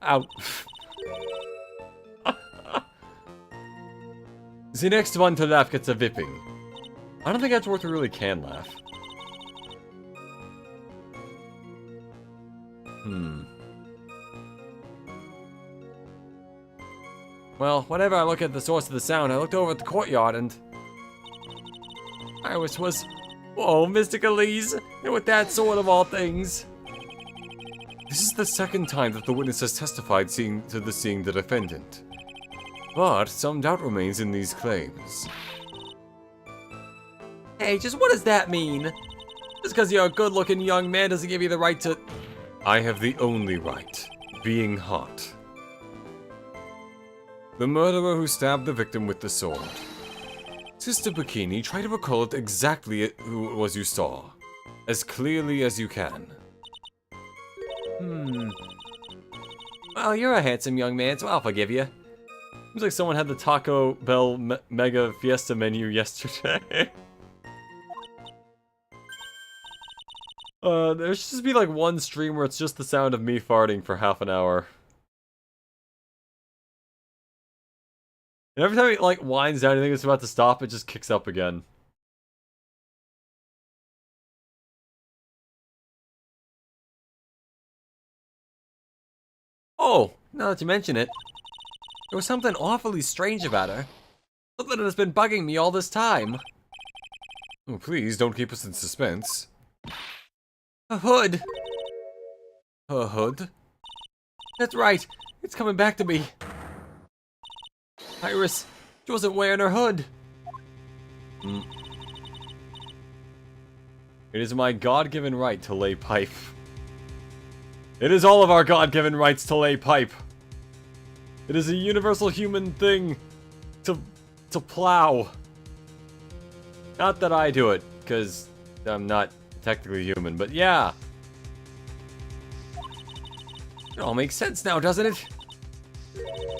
ow. The next one to laugh gets a whipping. I don't think Edgeworth really can laugh. Well, whenever I look at the source of the sound, I looked over at the courtyard and... Iris was... Whoa, Mysticalese! And with that sword of all things! This is the second time that the witness has testified seeing the defendant. But some doubt remains in these claims. Hey, just what does that mean? Just because you're a good-looking young man doesn't give you the right to... I have the only right. Being hot. The murderer who stabbed the victim with the sword. Sister Bikini, try to recall it exactly who it was you saw. As clearly as you can. Well, you're a handsome young man, so I'll forgive you. Seems like someone had the Taco Bell Mega Fiesta menu yesterday. There should just be like one stream where it's just the sound of me farting for half an hour. And every time it like winds down, I think it's about to stop, it just kicks up again. Oh, now that you mention it, there was something awfully strange about her. Something that's been bugging me all this time. Oh, please, don't keep us in suspense. A hood. A hood? That's right. It's coming back to me. Iris, she wasn't wearing her hood. It is my God-given right to lay pipe. It is all of our God-given rights to lay pipe. It is a universal human thing to plow. Not that I do it, because I'm not technically human, but yeah. It all makes sense now, doesn't it?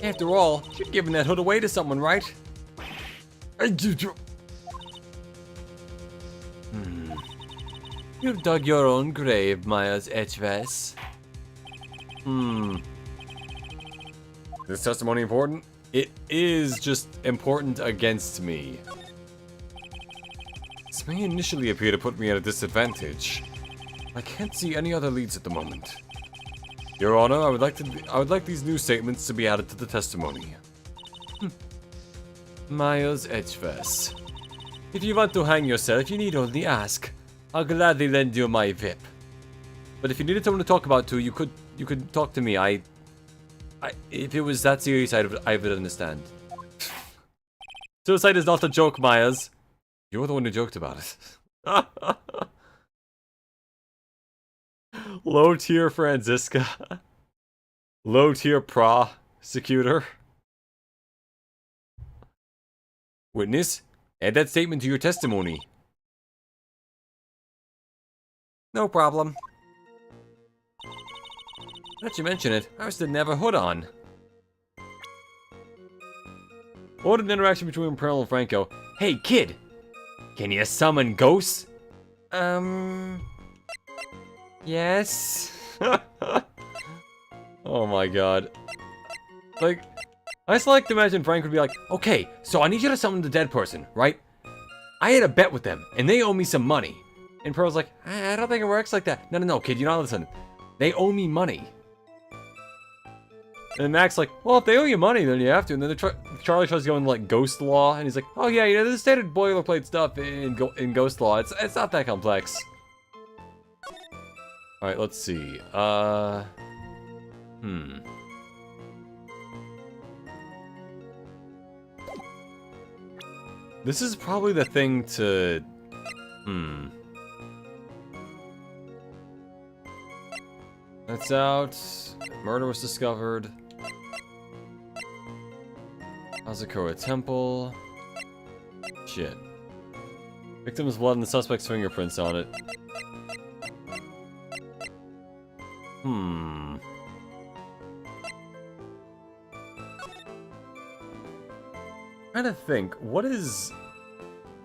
After all, you're giving that hood away to someone, right? You've dug your own grave, Myers Etchves. This testimony important? It is just important against me. This may initially appear to put me at a disadvantage. I can't see any other leads at the moment. Your Honor, I would like these new statements to be added to the testimony. Miles Edgeverse. If you want to hang yourself, you need only ask. I'll gladly lend you my VIP. But if you needed someone to talk about too, you could talk to me. If it was that serious, I would understand. Suicide is not a joke, Myers. You're the one who joked about it. Low tier Franziska. Low tier prosecutor. Witness, add that statement to your testimony. No problem. Now that you mention it, I didn't have a hood on. What an interaction between Pearl and Franco. Hey, kid! Can you summon ghosts? Yes? Oh my god. Like, I just like to imagine Frank would be like, okay, so I need you to summon the dead person, right? I had a bet with them, and they owe me some money. And Pearl's like, I don't think it works like that. No, kid, you're not listening. They owe me money. And Mac's like, well, if they owe you money, then you have to. And then Charlie tries to go into, like, ghost law. And he's like, oh, yeah, you know, there's standard boilerplate stuff in ghost law. It's not that complex. Alright, let's see. This is probably the thing to... That's out. Murder was discovered. Hazakura Temple. Shit. Victim's blood and the suspect's fingerprints on it. Trying to think, what is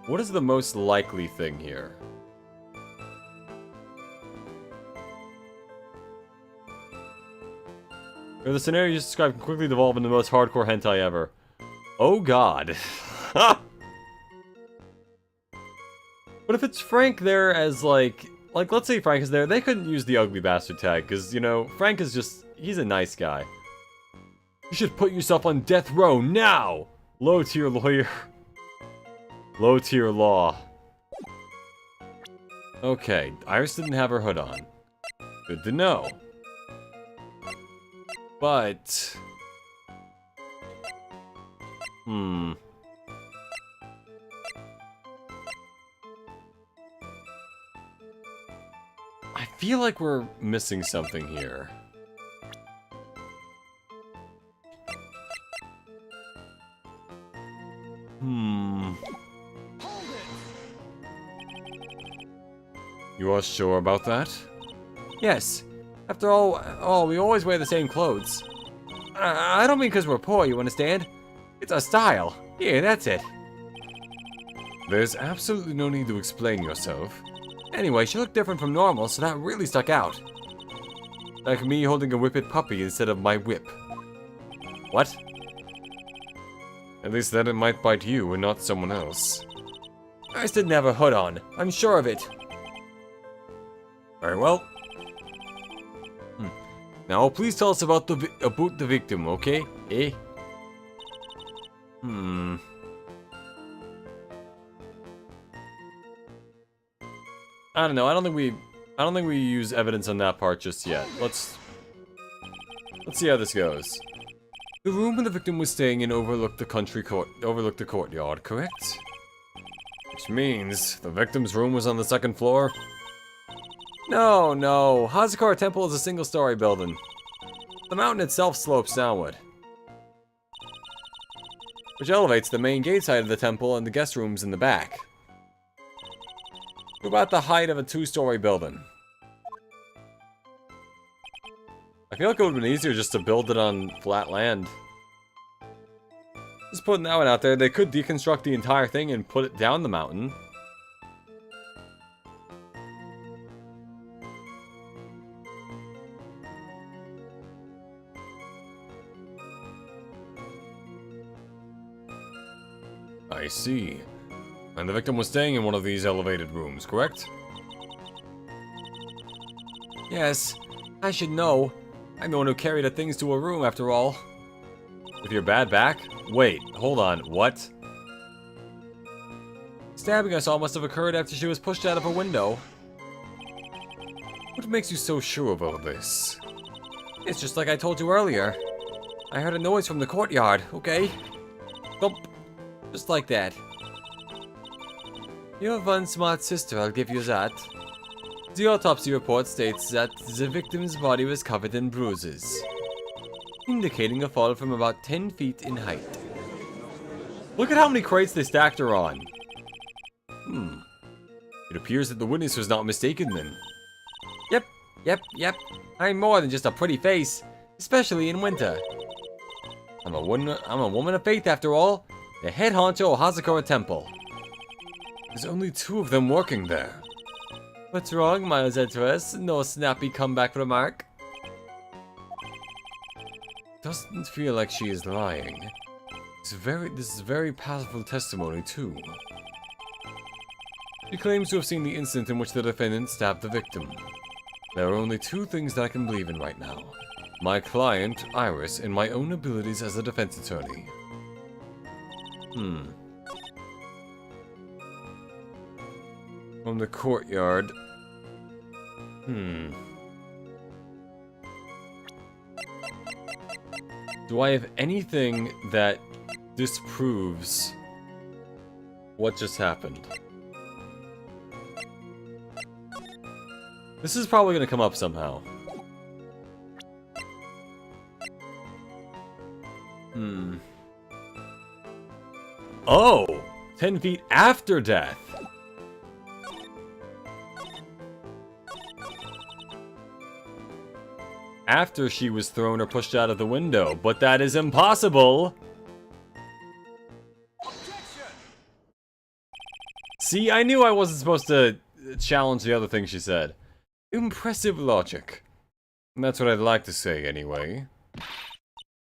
the most likely thing here? The scenario you just described can quickly devolve into the most hardcore hentai ever. Oh god. But if it's Frank there as like let's say Frank is there, they couldn't use the ugly bastard tag, because, you know, Frank is just, he's a nice guy. You should put yourself on death row now! Low tier lawyer. Low tier law. Okay, Iris didn't have her hood on. Good to know. But... I feel like we're missing something here. You are sure about that? Yes. After all, we always wear the same clothes. I don't mean because we're poor, you understand? It's our style. Yeah, that's it. There's absolutely no need to explain yourself. Anyway, she looked different from normal, so that really stuck out. Like me holding a whippet puppy instead of my whip. What? At least then it might bite you and not someone else. I just didn't have a hood on. I'm sure of it. Very well. Now, please tell us about the victim, okay? Eh? I don't know. I don't think we use evidence on that part just yet. Let's see how this goes. The room where the victim was staying in overlooked the courtyard, correct? Which means the victim's room was on the second floor. No. Hazakura Temple is a single-story building. The mountain itself slopes downward, which elevates the main gate side of the temple and the guest rooms in the back to about the height of a two-story building. I feel like it would have been easier just to build it on flat land. Just putting that one out there. They could deconstruct the entire thing and put it down the mountain. I see. And the victim was staying in one of these elevated rooms, correct? Yes, I should know. I'm the one who carried the things to her room, after all. With your bad back? Wait, hold on, what? Stabbing us all must have occurred after she was pushed out of a window. What makes you so sure of all this? It's just like I told you earlier. I heard a noise from the courtyard, okay? Thump. Just like that. You're one smart sister, I'll give you that. The autopsy report states that the victim's body was covered in bruises, indicating a fall from about 10 feet in height. Look at how many crates they stacked her on. It appears that the witness was not mistaken then. Yep. I'm more than just a pretty face, especially in winter. I'm a woman of faith after all, the head honcho of Hazakura Temple. There's only 2 of them working there. What's wrong, my Zetress? No snappy comeback remark. Doesn't feel like she is lying. This is very powerful testimony too. She claims to have seen the incident in which the defendant stabbed the victim. There are only 2 things that I can believe in right now. My client, Iris, and my own abilities as a defense attorney. From the courtyard. Do I have anything that disproves what just happened? This is probably going to come up somehow. Oh! 10 feet after death! After she was thrown or pushed out of the window, but that is impossible! See, I knew I wasn't supposed to challenge the other thing she said. Impressive logic. That's what I'd like to say, anyway.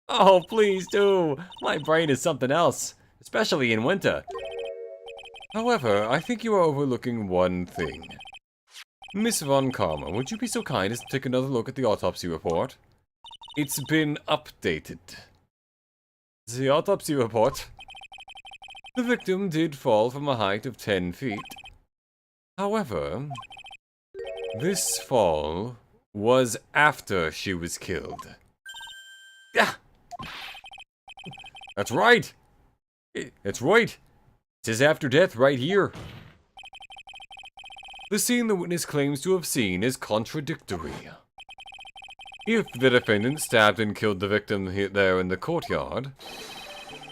Oh, please do! My brain is something else, especially in winter. However, I think you are overlooking one thing. Miss Von Karma, would you be so kind as to take another look at the autopsy report? It's been updated. The autopsy report? The victim did fall from a height of 10 feet. However, this fall was after she was killed. Yeah! That's right! It's right! It says after death right here. The scene the witness claims to have seen is contradictory. If the defendant stabbed and killed the victim there in the courtyard,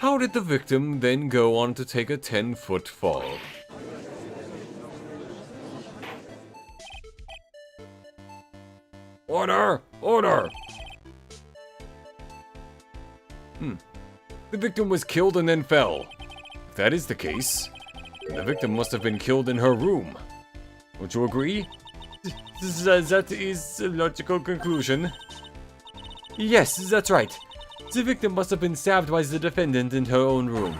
how did the victim then go on to take a 10-foot fall? Order! Order! The victim was killed and then fell. If that is the case, then the victim must have been killed in her room. Would you agree? That is a logical conclusion. Yes, that's right. The victim must have been stabbed by the defendant in her own room.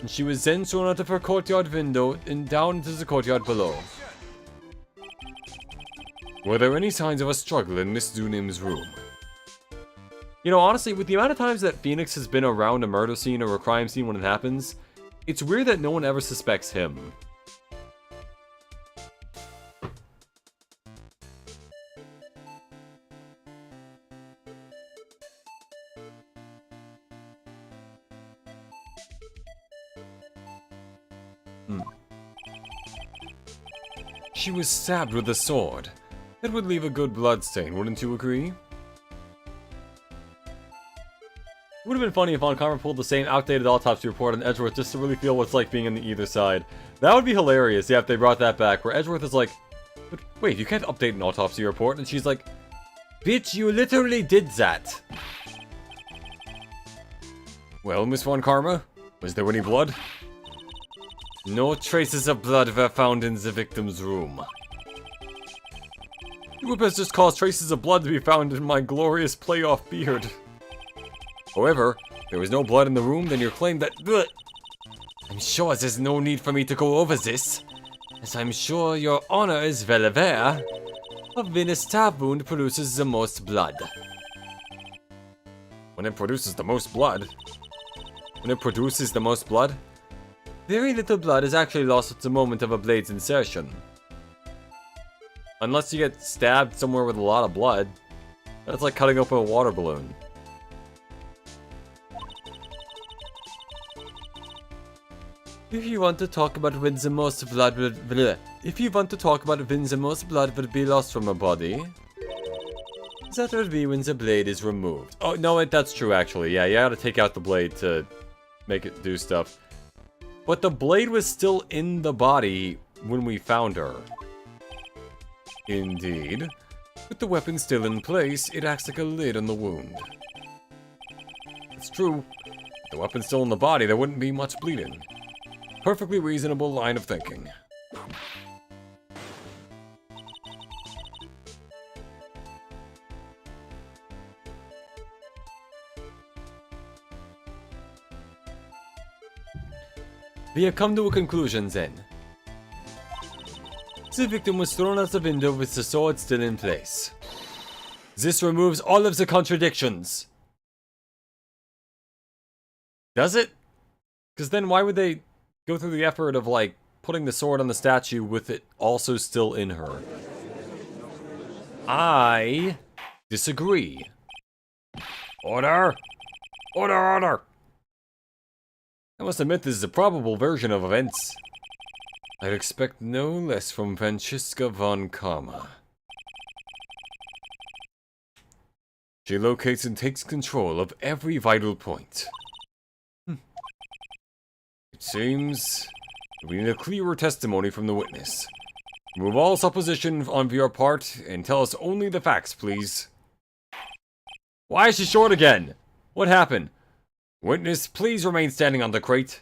And she was then thrown out of her courtyard window and down into the courtyard below. Were there any signs of a struggle in Miss Zunim's room? You know, honestly, with the amount of times that Phoenix has been around a murder scene or a crime scene when it happens, it's weird that no one ever suspects him. She was stabbed with a sword. That would leave a good bloodstain, wouldn't you agree? It would have been funny if Von Karma pulled the same outdated autopsy report on Edgeworth just to really feel what it's like being on the either side. That would be hilarious, yeah, if they brought that back, where Edgeworth is like, but wait, you can't update an autopsy report, and she's like, bitch, you literally did that. Well, Miss Von Karma, was there any blood? No traces of blood were found in the victim's room. You would best just cause traces of blood to be found in my glorious playoff beard. However, if there was no blood in the room, then your claim that... I I'm sure there's no need for me to go over this, as I'm sure your honor is well aware of when a stab wound produces the most blood. When it produces the most blood? When it produces the most blood? Very little blood is actually lost at the moment of a blade's insertion. Unless you get stabbed somewhere with a lot of blood. That's like cutting open a water balloon. If you want to talk about when the most blood will be lost from a body, that will be when the blade is removed. Oh, no, that's true, actually. Yeah, you gotta take out the blade to make it do stuff. But the blade was still in the body when we found her. Indeed. With the weapon still in place, it acts like a lid on the wound. It's true. With the weapon still in the body, there wouldn't be much bleeding. Perfectly reasonable line of thinking. We have come to a conclusion then. The victim was thrown out the window with the sword still in place. This removes all of the contradictions. Does it? Because then why would they go through the effort of, like, putting the sword on the statue with it also still in her? I disagree. Order! Order, order! I must admit this is a probable version of events. I'd expect no less from Franziska von Karma. She locates and takes control of every vital point. It seems we need a clearer testimony from the witness. Remove all supposition on your part and tell us only the facts, please. Why is she short again? What happened? Witness, please remain standing on the crate.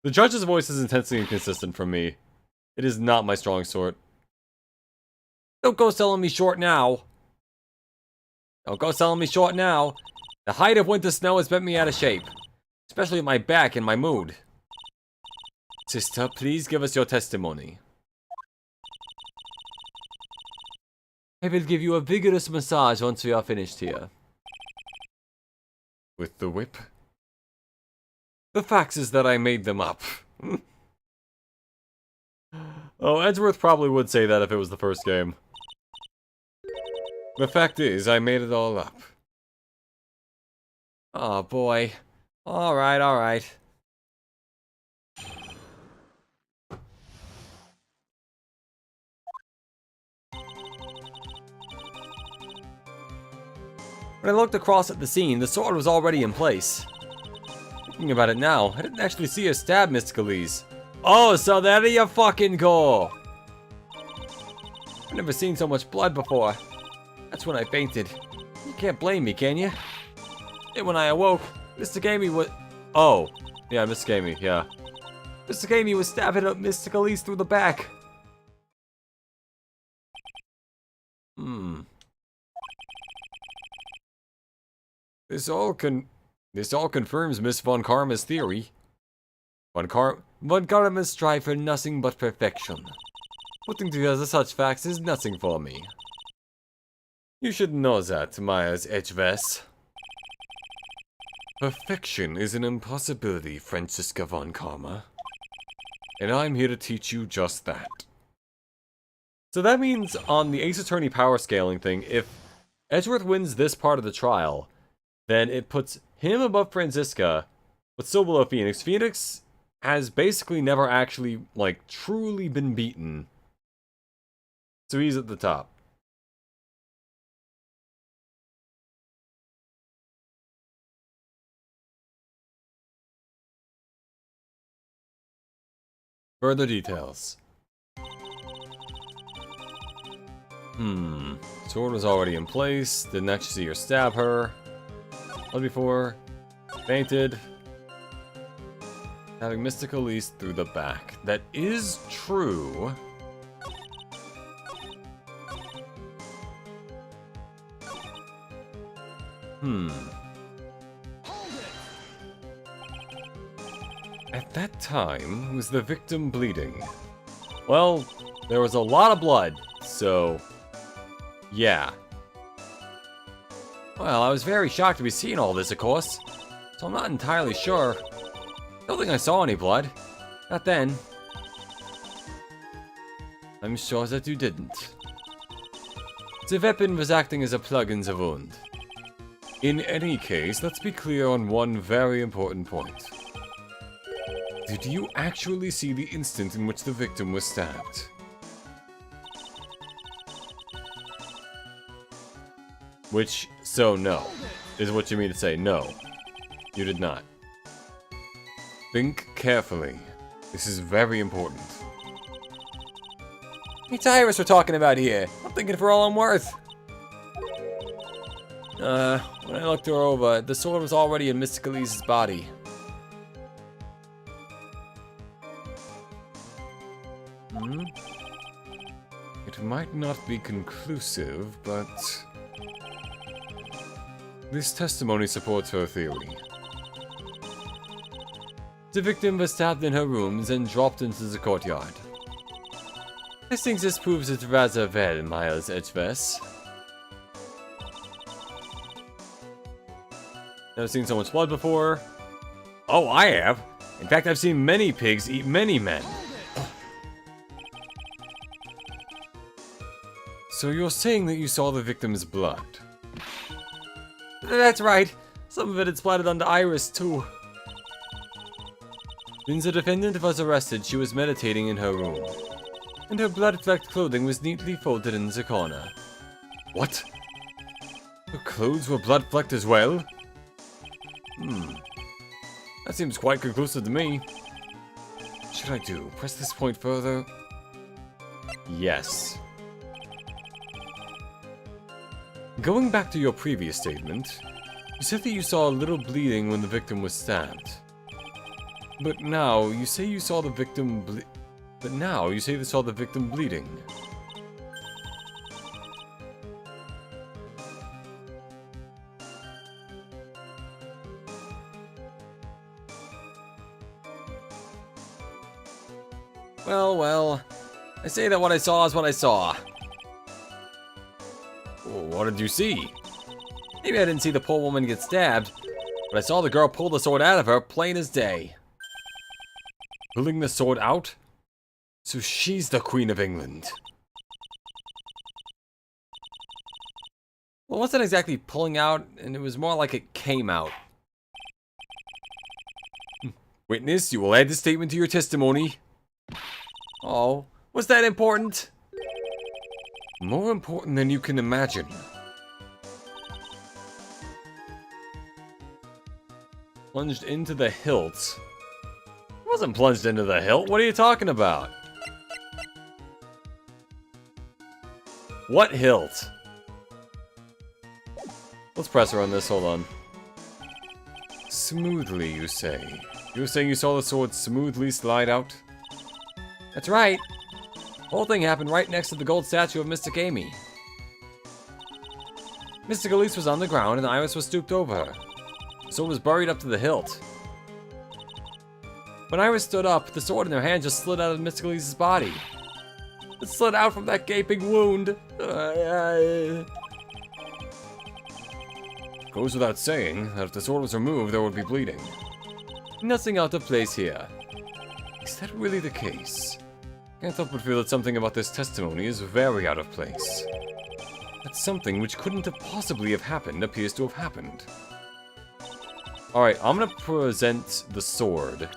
The judge's voice is intensely inconsistent from me. It is not my strong suit. Don't go selling me short now. Don't go selling me short now. The height of winter snow has bent me out of shape. Especially my back and my mood. Sister, please give us your testimony. I will give you a vigorous massage once we are finished here. With the whip? The fact is that I made them up. Oh, Edgeworth probably would say that if it was the first game. The fact is, I made it all up. Oh boy. Alright, alright. When I looked across at the scene, the sword was already in place. Thinking about it now, I didn't actually see her stab Mysticalise. Oh, so there you fucking go! I've never seen so much blood before. That's when I fainted. You can't blame me, can you? And when I awoke, Mr. Gamey was... Oh. Yeah, Mr. Gamey, yeah. Mr. Gamey was stabbing up Mysticalise through the back. This all confirms Miss Von Karma's theory. Von Karma strive for nothing but perfection. Putting together such facts is nothing for me. You should know that, Myers Edgeves. Perfection is an impossibility, Franziska von Karma. And I'm here to teach you just that. So that means on the Ace Attorney power scaling thing, if Edgeworth wins this part of the trial, then it puts him above Franziska, but still below Phoenix. Phoenix has basically never actually, like, truly been beaten. So he's at the top. Further details. Sword was already in place. Didn't actually see her stab her. What before? Fainted. Having Mysticalise through the back. That is true. that time, was the victim bleeding? Well, there was a lot of blood, so yeah. Well, I was very shocked to be seeing all this, of course, so I'm not entirely sure. Don't think I saw any blood. Not then. I'm sure that you didn't. The weapon was acting as a plug in the wound. In any case, let's be clear on one very important point. Did you actually see the instant in which the victim was stabbed? So no, is what you mean to say. No, you did not. Think carefully. This is very important. It's Iris we're talking about here. I'm thinking for all I'm worth. When I looked her over, the sword was already in Mystic Elise's body. It might not be conclusive, but this testimony supports her theory. The victim was stabbed in her rooms and dropped into the courtyard. I think this proves it rather well, Miles Edgeverse. Never seen so much blood before. Oh, I have. In fact, I've seen many pigs eat many men. So you're saying that you saw the victim's blood? That's right. Some of it had splattered onto Iris, too. When the defendant was arrested, she was meditating in her room, and her blood-flecked clothing was neatly folded in the corner. What? Her clothes were blood-flecked as well? That seems quite conclusive to me. What should I do? Press this point further? Yes. Going back to your previous statement, you said that you saw a little bleeding when the victim was stabbed. But now, you say you saw the victim bleeding. Well, I say that what I saw is what I saw. What did you see? Maybe I didn't see the poor woman get stabbed, but I saw the girl pull the sword out of her, plain as day. Pulling the sword out? So she's the Queen of England. Well, it wasn't exactly pulling out, and it was more like it came out. Witness, you will add this statement to your testimony. Oh, was that important? More important than you can imagine. Plunged into the hilt. It wasn't plunged into the hilt. What are you talking about? What hilt? Let's press her on this. Hold on. Smoothly, you say. You're saying you saw the sword smoothly slide out? That's right. The whole thing happened right next to the gold statue of Mystic Amy. Mystic Elise was on the ground and Iris was stooped over her. The sword was buried up to the hilt. When Iris stood up, the sword in her hand just slid out of Mystic Elise's body. It slid out from that gaping wound. Goes without saying that if the sword was removed, there would be bleeding. Nothing out of place here. Is that really the case? Can't help but feel that something about this testimony is very out of place. That something which couldn't have possibly have happened appears to have happened. Alright, I'm gonna present the sword.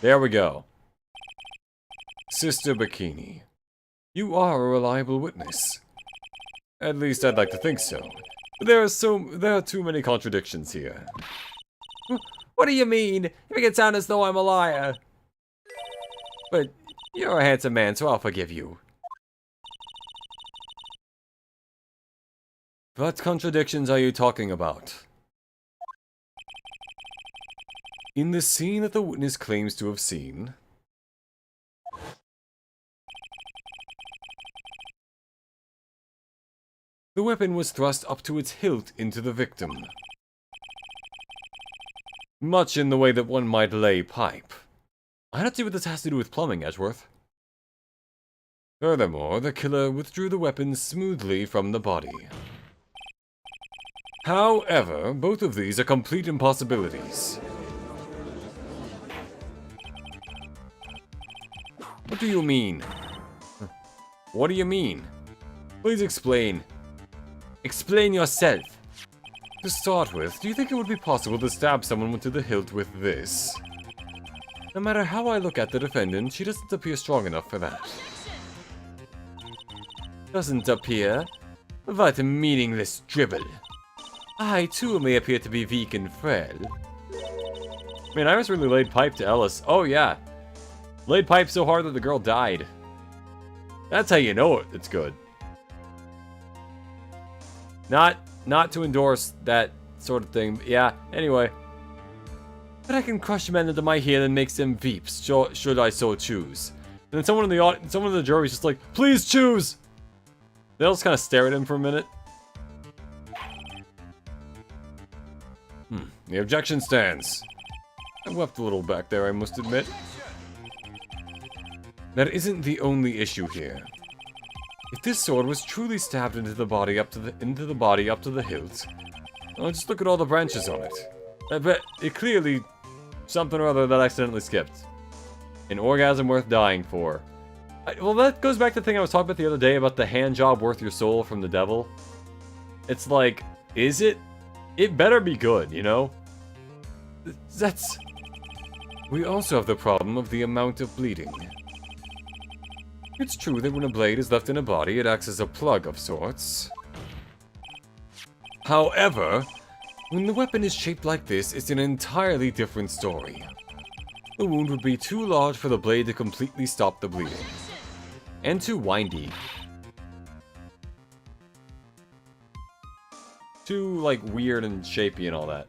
There we go. Sister Bikini, you are a reliable witness. At least I'd like to think so. But there are too many contradictions here. What do you mean? You make it sound as though I'm a liar. But you're a handsome man, so I'll forgive you. What contradictions are you talking about? In the scene that the witness claims to have seen, the weapon was thrust up to its hilt into the victim. Much in the way that one might lay pipe. I don't see what this has to do with plumbing, Edgeworth. Furthermore, the killer withdrew the weapon smoothly from the body. However, both of these are complete impossibilities. What do you mean? What do you mean? Please explain. Explain yourself. To start with, do you think it would be possible to stab someone to the hilt with this? No matter how I look at the defendant, she doesn't appear strong enough for that. Doesn't appear? What a meaningless dribble. I too may appear to be weak and frail. Man, I was really laid pipe to Ellis. Oh yeah. Laid pipe so hard that the girl died. That's how you know it's good. Not to endorse that sort of thing. But yeah, anyway. But I can crush men into my heel and make them weep, should I so choose. And then someone in the jury is just like, please choose! They'll just kind of stare at him for a minute. The objection stands. I wept a little back there, I must admit. That isn't the only issue here. If this sword was truly stabbed into the body up to the hilt, oh, just look at all the branches on it. I bet it clearly something or other that I accidentally skipped. An orgasm worth dying for. Well, that goes back to the thing I was talking about the other day about the hand job worth your soul from the devil. It's like, is it? It better be good, you know? That's... We also have the problem of the amount of bleeding. It's true that when a blade is left in a body, it acts as a plug of sorts. However, when the weapon is shaped like this, it's an entirely different story. The wound would be too large for the blade to completely stop the bleeding. And too windy. Too, like, weird and shapy and all that.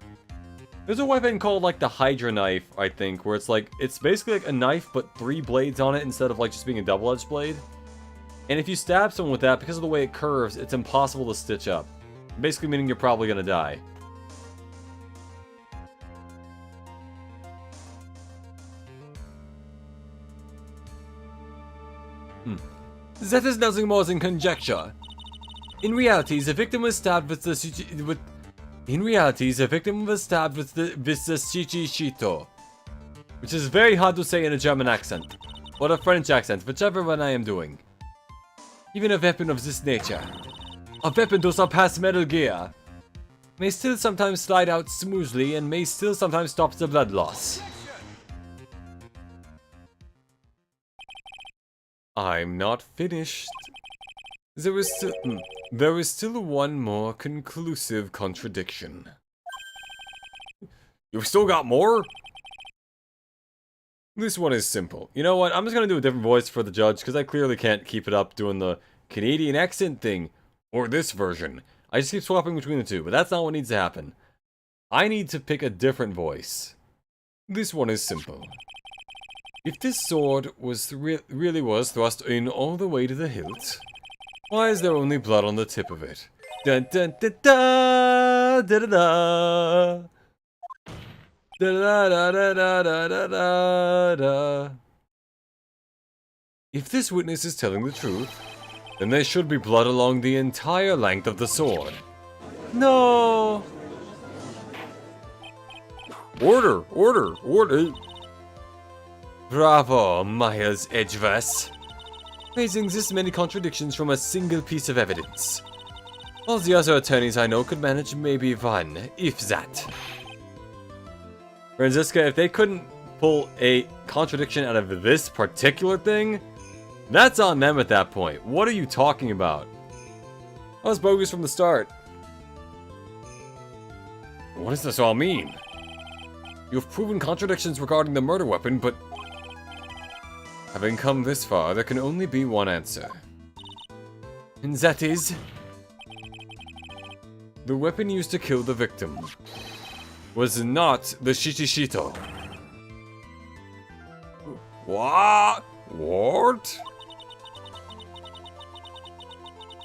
There's a weapon called, like, the Hydra knife, I think, where it's like, it's basically like a knife, but 3 blades on it instead of, like, just being a double-edged blade. And if you stab someone with that, because of the way it curves, it's impossible to stitch up. Basically meaning you're probably gonna die. That is nothing more than conjecture. In reality, the victim was stabbed with the Shichishito, which is very hard to say in a German accent, or a French accent, whichever one I am doing. Even a weapon of this nature, a weapon to surpass Metal Gear, may still sometimes slide out smoothly and may still sometimes stop the blood loss. I'm not finished. There is still one more conclusive contradiction. You've still got more? This one is simple. You know what? I'm just gonna do a different voice for the judge, because I clearly can't keep it up doing the Canadian accent thing. Or this version. I just keep swapping between the two, but that's not what needs to happen. I need to pick a different voice. This one is simple. If this sword really was thrust in all the way to the hilt, why is there only blood on the tip of it? Dun dun dun da da da da da da da da da da da da. If this witness is telling the truth, then there should be blood along the entire length of the sword. No! Order! Order! Order! Bravo, Myers Edgeworth. Raising this many contradictions from a single piece of evidence. All the other attorneys I know could manage maybe one, if that. Franziska, if they couldn't pull a contradiction out of this particular thing, that's on them at that point. What are you talking about? I was bogus from the start. What does this all mean? You've proven contradictions regarding the murder weapon, but having come this far, there can only be one answer. And that is... the weapon used to kill the victim was not the Shichishito. What? What?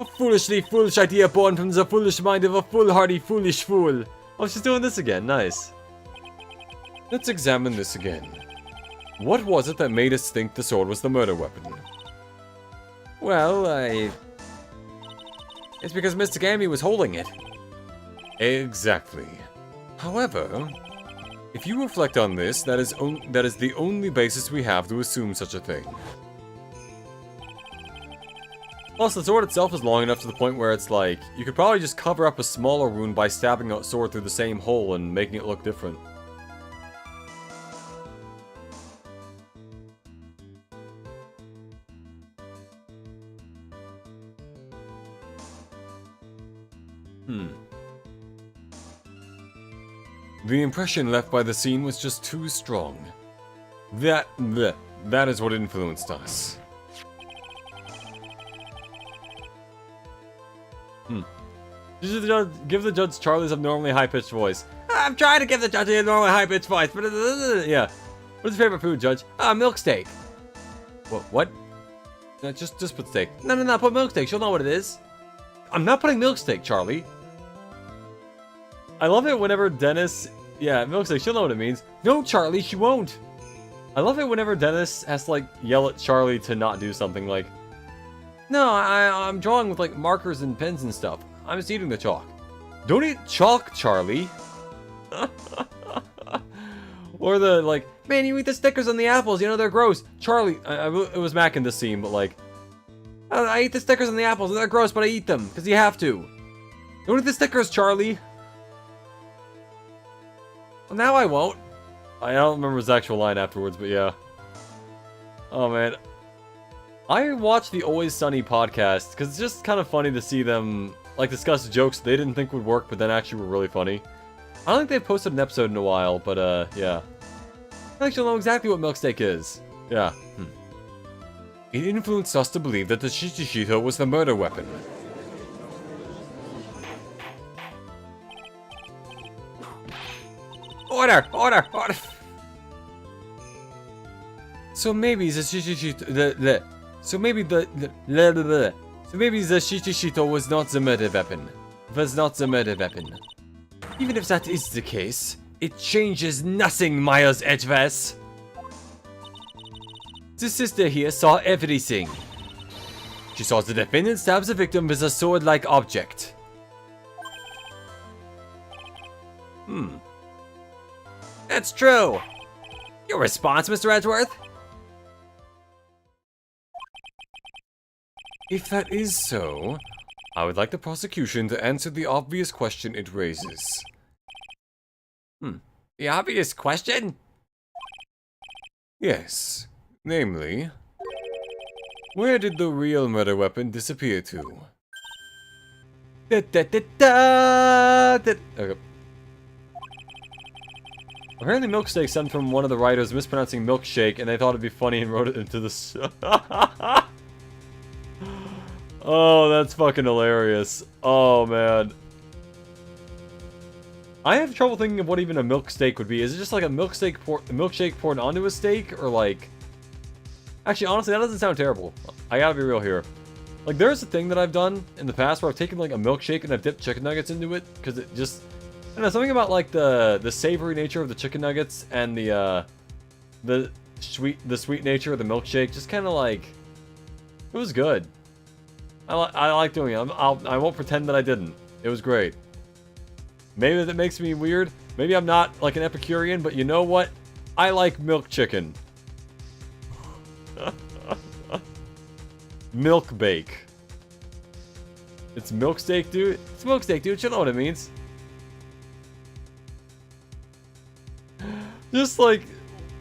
A foolishly foolish idea born from the foolish mind of a foolhardy foolish fool. Oh, she's doing this again. Nice. Let's examine this again. What was it that made us think the sword was the murder weapon? Well, it's because Mr. Gamby was holding it. Exactly. However, if you reflect on this, that is the only basis we have to assume such a thing. Plus, the sword itself is long enough to the point where it's like, you could probably just cover up a smaller wound by stabbing a sword through the same hole and making it look different. The impression left by the scene was just too strong. That is what influenced us. Give the judge Charlie's abnormally high-pitched voice. I'm trying to give the judge a normally high-pitched voice, but yeah. What's your favorite food, Judge? Milk steak. What? No, just put steak. No, put milk steak. She'll know what it is. I'm not putting milk steak, Charlie. I love it whenever Dennis... Yeah, milk steak. She'll know what it means. No, Charlie, she won't. I love it whenever Dennis has to, like, yell at Charlie to not do something, like... No, I'm drawing with, like, markers and pens and stuff. I'm just eating the chalk. Don't eat chalk, Charlie. Or the, like, man, you eat the stickers on the apples, you know, they're gross. Charlie, it was Mac in this scene, but, like... I eat the stickers on the apples, and they're gross, but I eat them, because you have to. Don't eat the stickers, Charlie. Well, now I won't. I don't remember his actual line afterwards, but yeah. Oh, man. I watched the Always Sunny podcast, because it's just kind of funny to see them, like, discuss jokes they didn't think would work, but then actually were really funny. I don't think they've posted an episode in a while, but, yeah. I actually know exactly what milk steak is. Yeah. It influenced us to believe that the Shichishito was the murder weapon. Order! So maybe the Shichishito... So maybe the Shichishito was not the murder weapon. Even if that is the case, it changes nothing, Miles Edgeverse. The sister here saw everything. She saw the defendant stab the victim with a sword-like object. That's true. Your response, Mr. Edgeworth? If that is so, I would like the prosecution to answer the obvious question it raises. The obvious question? Yes. Namely, where did the real murder weapon disappear to? Okay. Apparently milkshake stemmed from one of the writers mispronouncing milkshake, and they thought it'd be funny and wrote it into this. Oh, that's fucking hilarious. Oh, man. I have trouble thinking of what even a milk steak would be. Is it just like a milkshake poured onto a steak? Or like... Actually, honestly, that doesn't sound terrible. I gotta be real here. Like, there's a thing that I've done in the past where I've taken like a milkshake and I've dipped chicken nuggets into it. Because it just... I don't know, something about like the savory nature of the chicken nuggets and the sweet nature of the milkshake. Just kind of like... It was good. I like doing it. I won't pretend that I didn't. It was great. Maybe that makes me weird. Maybe I'm not like an Epicurean, but you know what? I like milk chicken. Milk bake. It's milk steak, dude. It's milk steak, dude. You know what it means. Just like,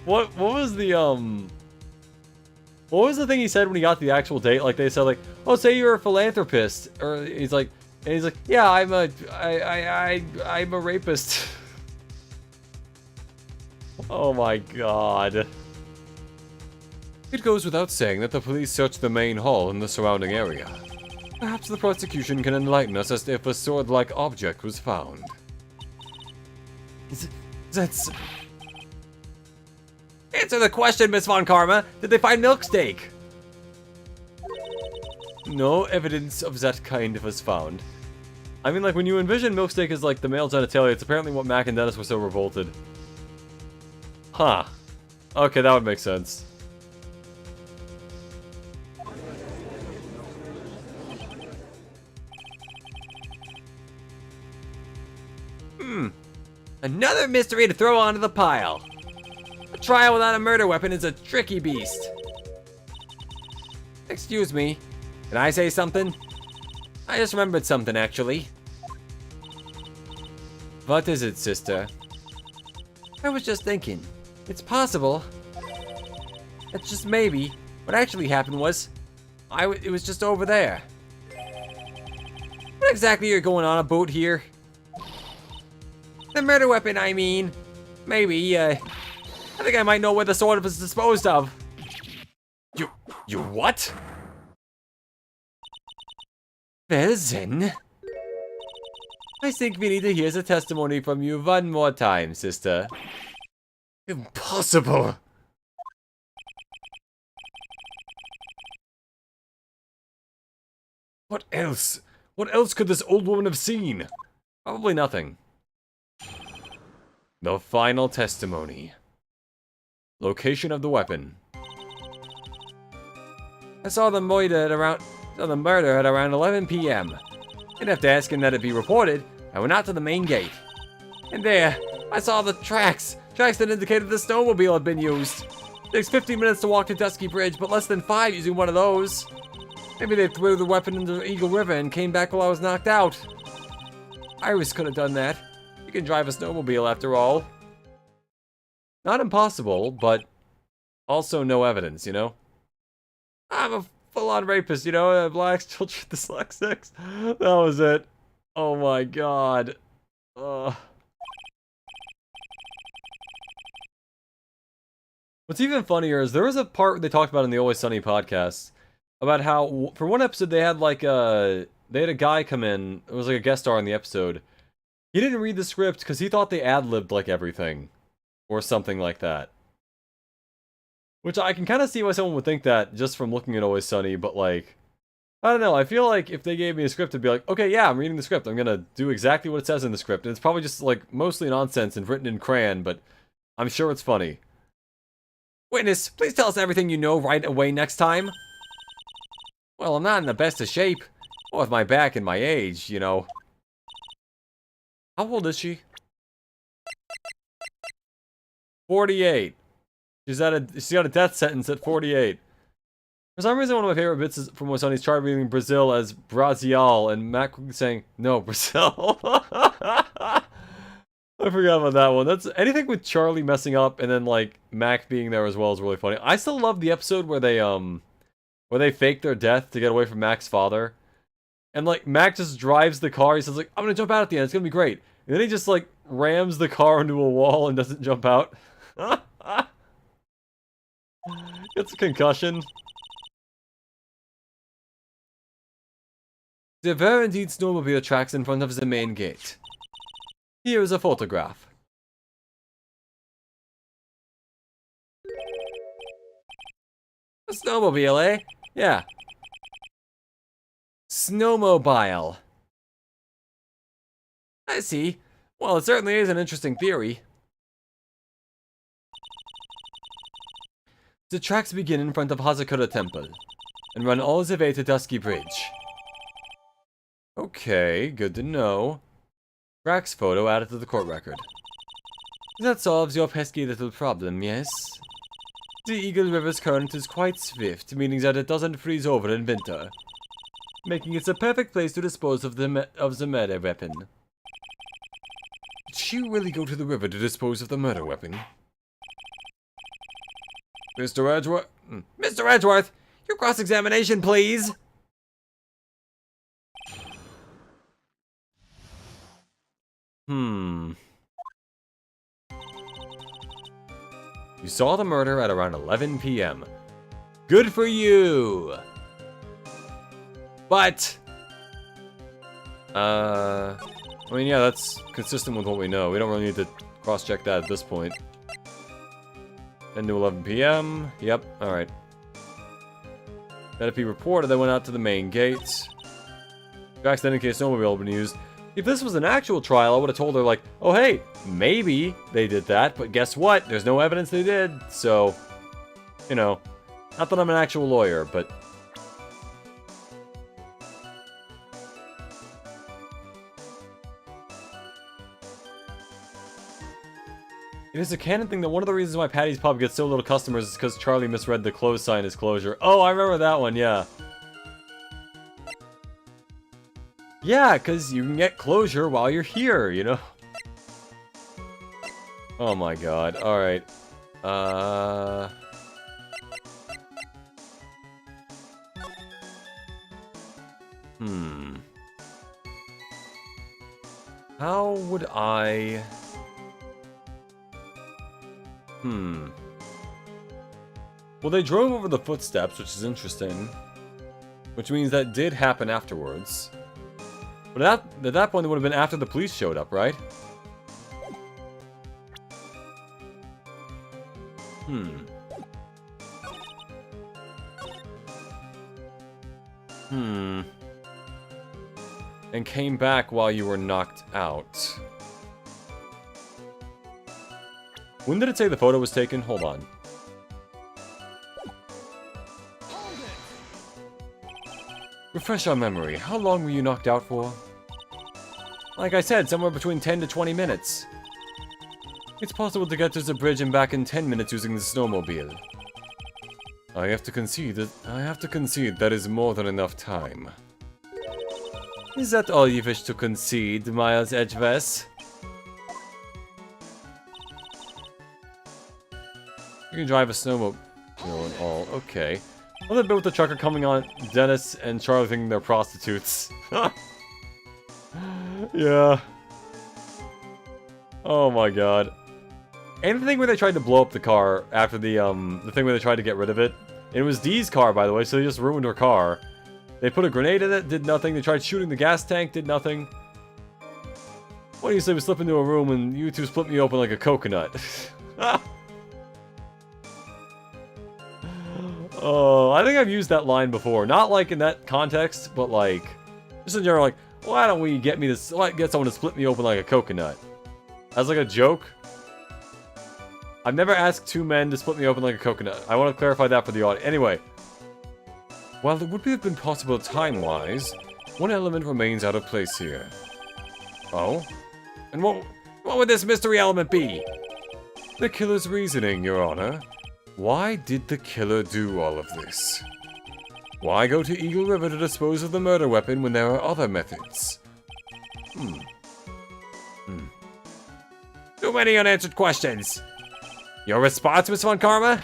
what was the what was the thing he said when he got the actual date? Like they said, like, oh, say you're a philanthropist, or he's like, yeah, I'm a rapist. Oh my god. It goes without saying that the police searched the main hall and the surrounding area. Perhaps the prosecution can enlighten us as to if a sword-like object was found. That's... Answer the question, Miss Von Karma. Did they find milk steak? No evidence of that kind was found. I mean, like, when you envision milk steak as, like, the male genitalia, it's apparently what Mac and Dennis were so revolted. Huh. Okay, that would make sense. Another mystery to throw onto the pile. A trial without a murder weapon is a tricky beast. Excuse me, can I say something? I just remembered something, actually. What is it, sister? I was just thinking, it's possible. It's just maybe. What actually happened was, it was just over there. What exactly are going on about here? The murder weapon, I mean. Maybe, I think I might know where the sword was disposed of. You what? Well then, I think we need to hear the testimony from you one more time, sister. Impossible. What else? What else could this old woman have seen? Probably nothing. The final testimony. Location of the weapon. I saw the murder at around 11 p.m. And after asking that it be reported, I went out to the main gate. And there, I saw the tracks. Tracks that indicated the snowmobile had been used. It takes 15 minutes to walk to Dusky Bridge, but less than 5 using one of those. Maybe they threw the weapon into Eagle River and came back while I was knocked out. Iris could have done that. You can drive a snowmobile after all. Not impossible, but also no evidence, you know? I'm a full-on rapist, you know? Blacks, children, dyslexics. That was it. Oh my god. What's even funnier is there was a part they talked about in the Always Sunny podcast about how, for one episode, they had like a guy come in. It was like a guest star in the episode. He didn't read the script because he thought they ad-libbed like everything. Or something like that. Which I can kind of see why someone would think that just from looking at Always Sunny, but like, I don't know, I feel like if they gave me a script, I'd be like, okay, yeah, I'm reading the script, I'm gonna do exactly what it says in the script, and it's probably just like, mostly nonsense and written in crayon, but I'm sure it's funny. Witness, please tell us everything you know right away next time. Well, I'm not in the best of shape, or with my back and my age, you know. How old is she? 48. She got a death sentence at 48. For some reason, one of my favorite bits is from when Sonny's targeting Brazil as Brazial, and Mac saying, no, Brazil. I forgot about that one. That's anything with Charlie messing up and then like Mac being there as well is really funny. I still love the episode where they fake their death to get away from Mac's father. And like Mac just drives the car, he says like, I'm gonna jump out at the end, it's gonna be great. And then he just like rams the car into a wall and doesn't jump out. It's a concussion. There were indeed snowmobile tracks in front of the main gate. Here is a photograph. A snowmobile, eh? Yeah. Snowmobile. I see. Well, it certainly is an interesting theory. The tracks begin in front of Hazakura Temple, and run all the way to Dusky Bridge. Okay, good to know. Rack's photo added to the court record. That solves your pesky little problem, yes? The Eagle River's current is quite swift, meaning that it doesn't freeze over in winter, making it the perfect place to dispose of the murder weapon. Did she really go to the river to dispose of the murder weapon? Mr. Edgeworth? Mr. Edgeworth, your cross-examination, please. You saw the murder at around 11 p.m. Good for you. But... I mean, yeah, that's consistent with what we know. We don't really need to cross-check that at this point. 10 to 11 p.m. Yep, alright. That if he reported, they went out to the main gates. Tracks that indicate snowmobile had been used. If this was an actual trial, I would have told her, like, oh, hey, maybe they did that, but guess what? There's no evidence they did, so, you know, not that I'm an actual lawyer, but... It is a canon thing that one of the reasons why Patty's Pub gets so little customers is because Charlie misread the close sign as closure. Oh, I remember that one, yeah. Yeah, because you can get closure while you're here, you know? Oh my god, alright. How would I... Well, they drove over the footsteps, which is interesting. Which means that did happen afterwards. But at that point, it would have been after the police showed up, right? And came back while you were knocked out. When did it say the photo was taken? Hold on. Refresh our memory. How long were you knocked out for? Like I said, somewhere between 10 to 20 minutes. It's possible to get to the bridge and back in 10 minutes using the snowmobile. I have to concede that is more than enough time. Is that all you wish to concede, Miles Edgeworth? You can drive a snowmobile and all. Okay. A little bit with the trucker coming on Dennis and Charlie thinking they're prostitutes. Yeah. Oh my god. And the thing where they tried to blow up the car after the thing where they tried to get rid of it. It was Dee's car, by the way, so they just ruined her car. They put a grenade in it, did nothing. They tried shooting the gas tank, did nothing. What do you say we slip into a room and you two split me open like a coconut? Oh, I think I've used that line before. Not like in that context, but like, just in general, like, why don't we get someone to split me open like a coconut? As like a joke. I've never asked two men to split me open like a coconut. I want to clarify that for the audience. Anyway. While it would have been possible time-wise, one element remains out of place here. Oh? And what would this mystery element be? The killer's reasoning, Your Honor. Why did the killer do all of this? Why go to Eagle River to dispose of the murder weapon when there are other methods? Too many unanswered questions. Your response, Miss Von Karma?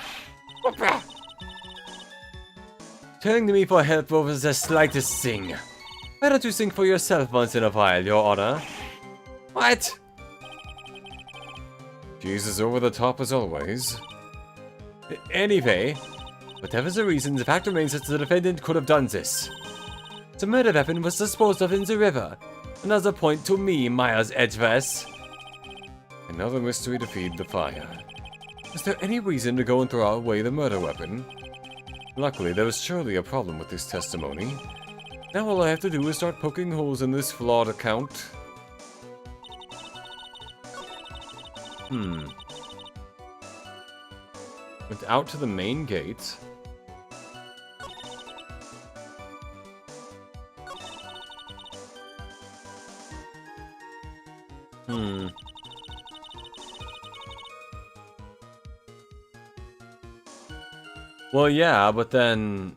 Turning to me for help over the slightest thing. Why don't you think for yourself once in a while, Your Honor? What? Jesus over the top as always. Anyway, whatever the reason, the fact remains that the defendant could have done this. The murder weapon was disposed of in the river. Another point to me, Miles Edgeworth. Another mystery to feed the fire. Is there any reason to go and throw away the murder weapon? Luckily, there was surely a problem with this testimony. Now all I have to do is start poking holes in this flawed account. Went out to the main gate. Well, yeah, but then...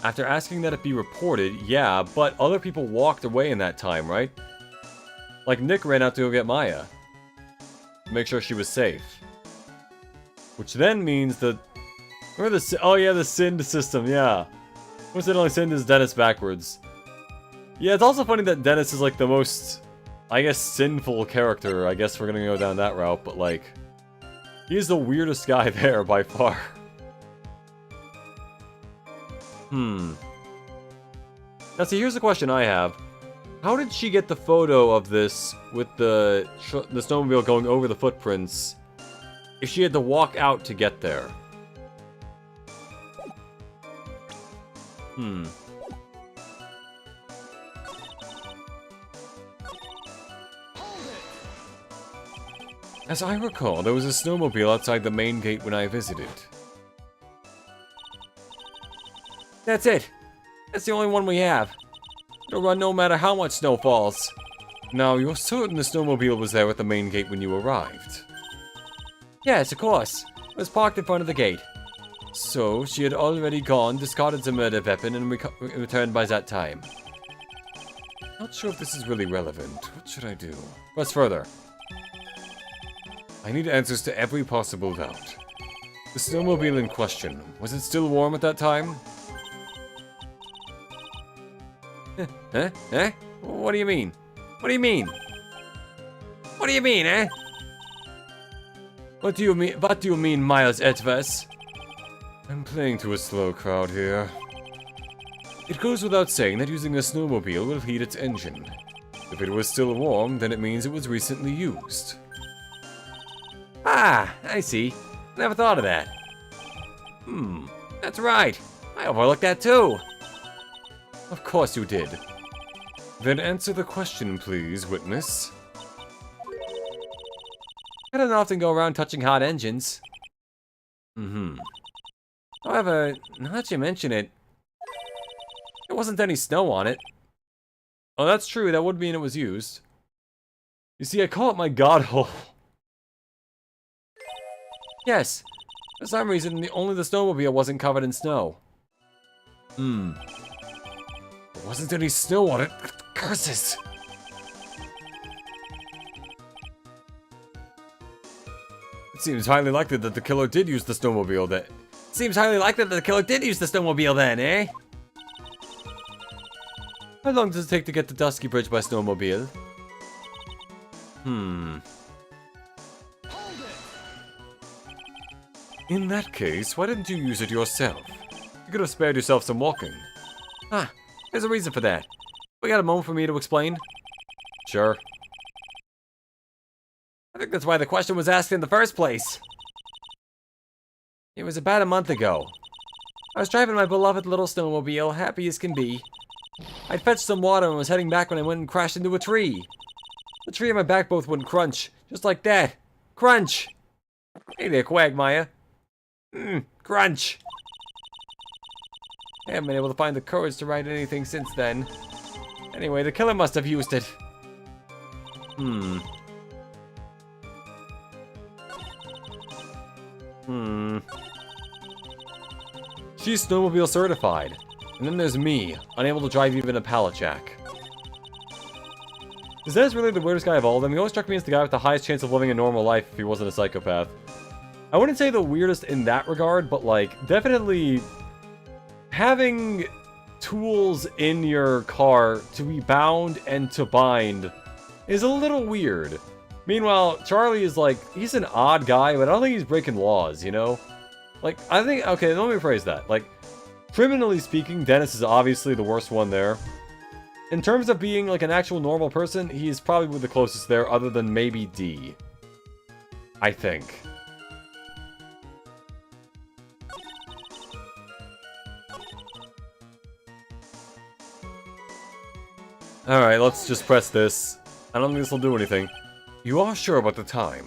After asking that it be reported, yeah, but other people walked away in that time, right? Like, Nick ran out to go get Maya. To make sure she was safe. Which then means that... Remember the... Oh yeah, the Sind system, yeah. Coincidentally, Sind is Dennis backwards. Yeah, it's also funny that Dennis is like the most... I guess sinful character. I guess we're gonna go down that route, but like... He's the weirdest guy there, by far. Now see, here's the question I have. How did she get the photo of this with the snowmobile going over the footprints if she had to walk out to get there? As I recall, there was a snowmobile outside the main gate when I visited. That's it. That's the only one we have. It'll run no matter how much snow falls. Now, you're certain the snowmobile was there at the main gate when you arrived? Yes, of course. It was parked in front of the gate. So, she had already gone, discarded the murder weapon, and returned by that time. Not sure if this is really relevant. What should I do? What's further? I need answers to every possible doubt. The snowmobile in question, was it still warm at that time? Huh? Huh? What do you mean? What do you mean? What do you mean, eh? What do you mean, Miles Edwards? I'm playing to a slow crowd here. It goes without saying that using a snowmobile will heat its engine. If it was still warm, then it means it was recently used. Ah, I see. Never thought of that. That's right. I overlooked that too. Of course you did. Then answer the question, please, witness. I don't often go around touching hot engines. However, now that you mention it, there wasn't any snow on it. Oh, that's true. That would mean it was used. You see, I call it my god hole. Yes. For some reason, only the snowmobile wasn't covered in snow. There wasn't any snow on it. Curses! It seems highly likely that the killer did use the snowmobile then. Seems highly likely that the killer did use the snowmobile then, eh? How long does it take to get to Dusky Bridge by snowmobile? In that case, why didn't you use it yourself? You could have spared yourself some walking. Ah, there's a reason for that. We got a moment for me to explain? Sure. I think that's why the question was asked in the first place. It was about a month ago. I was driving my beloved little snowmobile, happy as can be. I'd fetched some water and was heading back when I went and crashed into a tree. The tree and my back both went crunch, just like that. Crunch! Hey there, Quagmire. Crunch! I haven't been able to find the courage to write anything since then. Anyway, the killer must have used it. She's snowmobile certified. And then there's me, unable to drive even a pallet jack. Is Dennis really the weirdest guy of all of them? He always struck me as the guy with the highest chance of living a normal life if he wasn't a psychopath. I wouldn't say the weirdest in that regard, but like, definitely having tools in your car to be bound and to bind is a little weird. Meanwhile, Charlie is like, he's an odd guy, but I don't think he's breaking laws, you know? Like, I think, okay, let me rephrase that. Like, criminally speaking, Dennis is obviously the worst one there. In terms of being like an actual normal person, he's probably the closest there, other than maybe D. I think. Alright, let's just press this. I don't think this will do anything. You are sure about the time?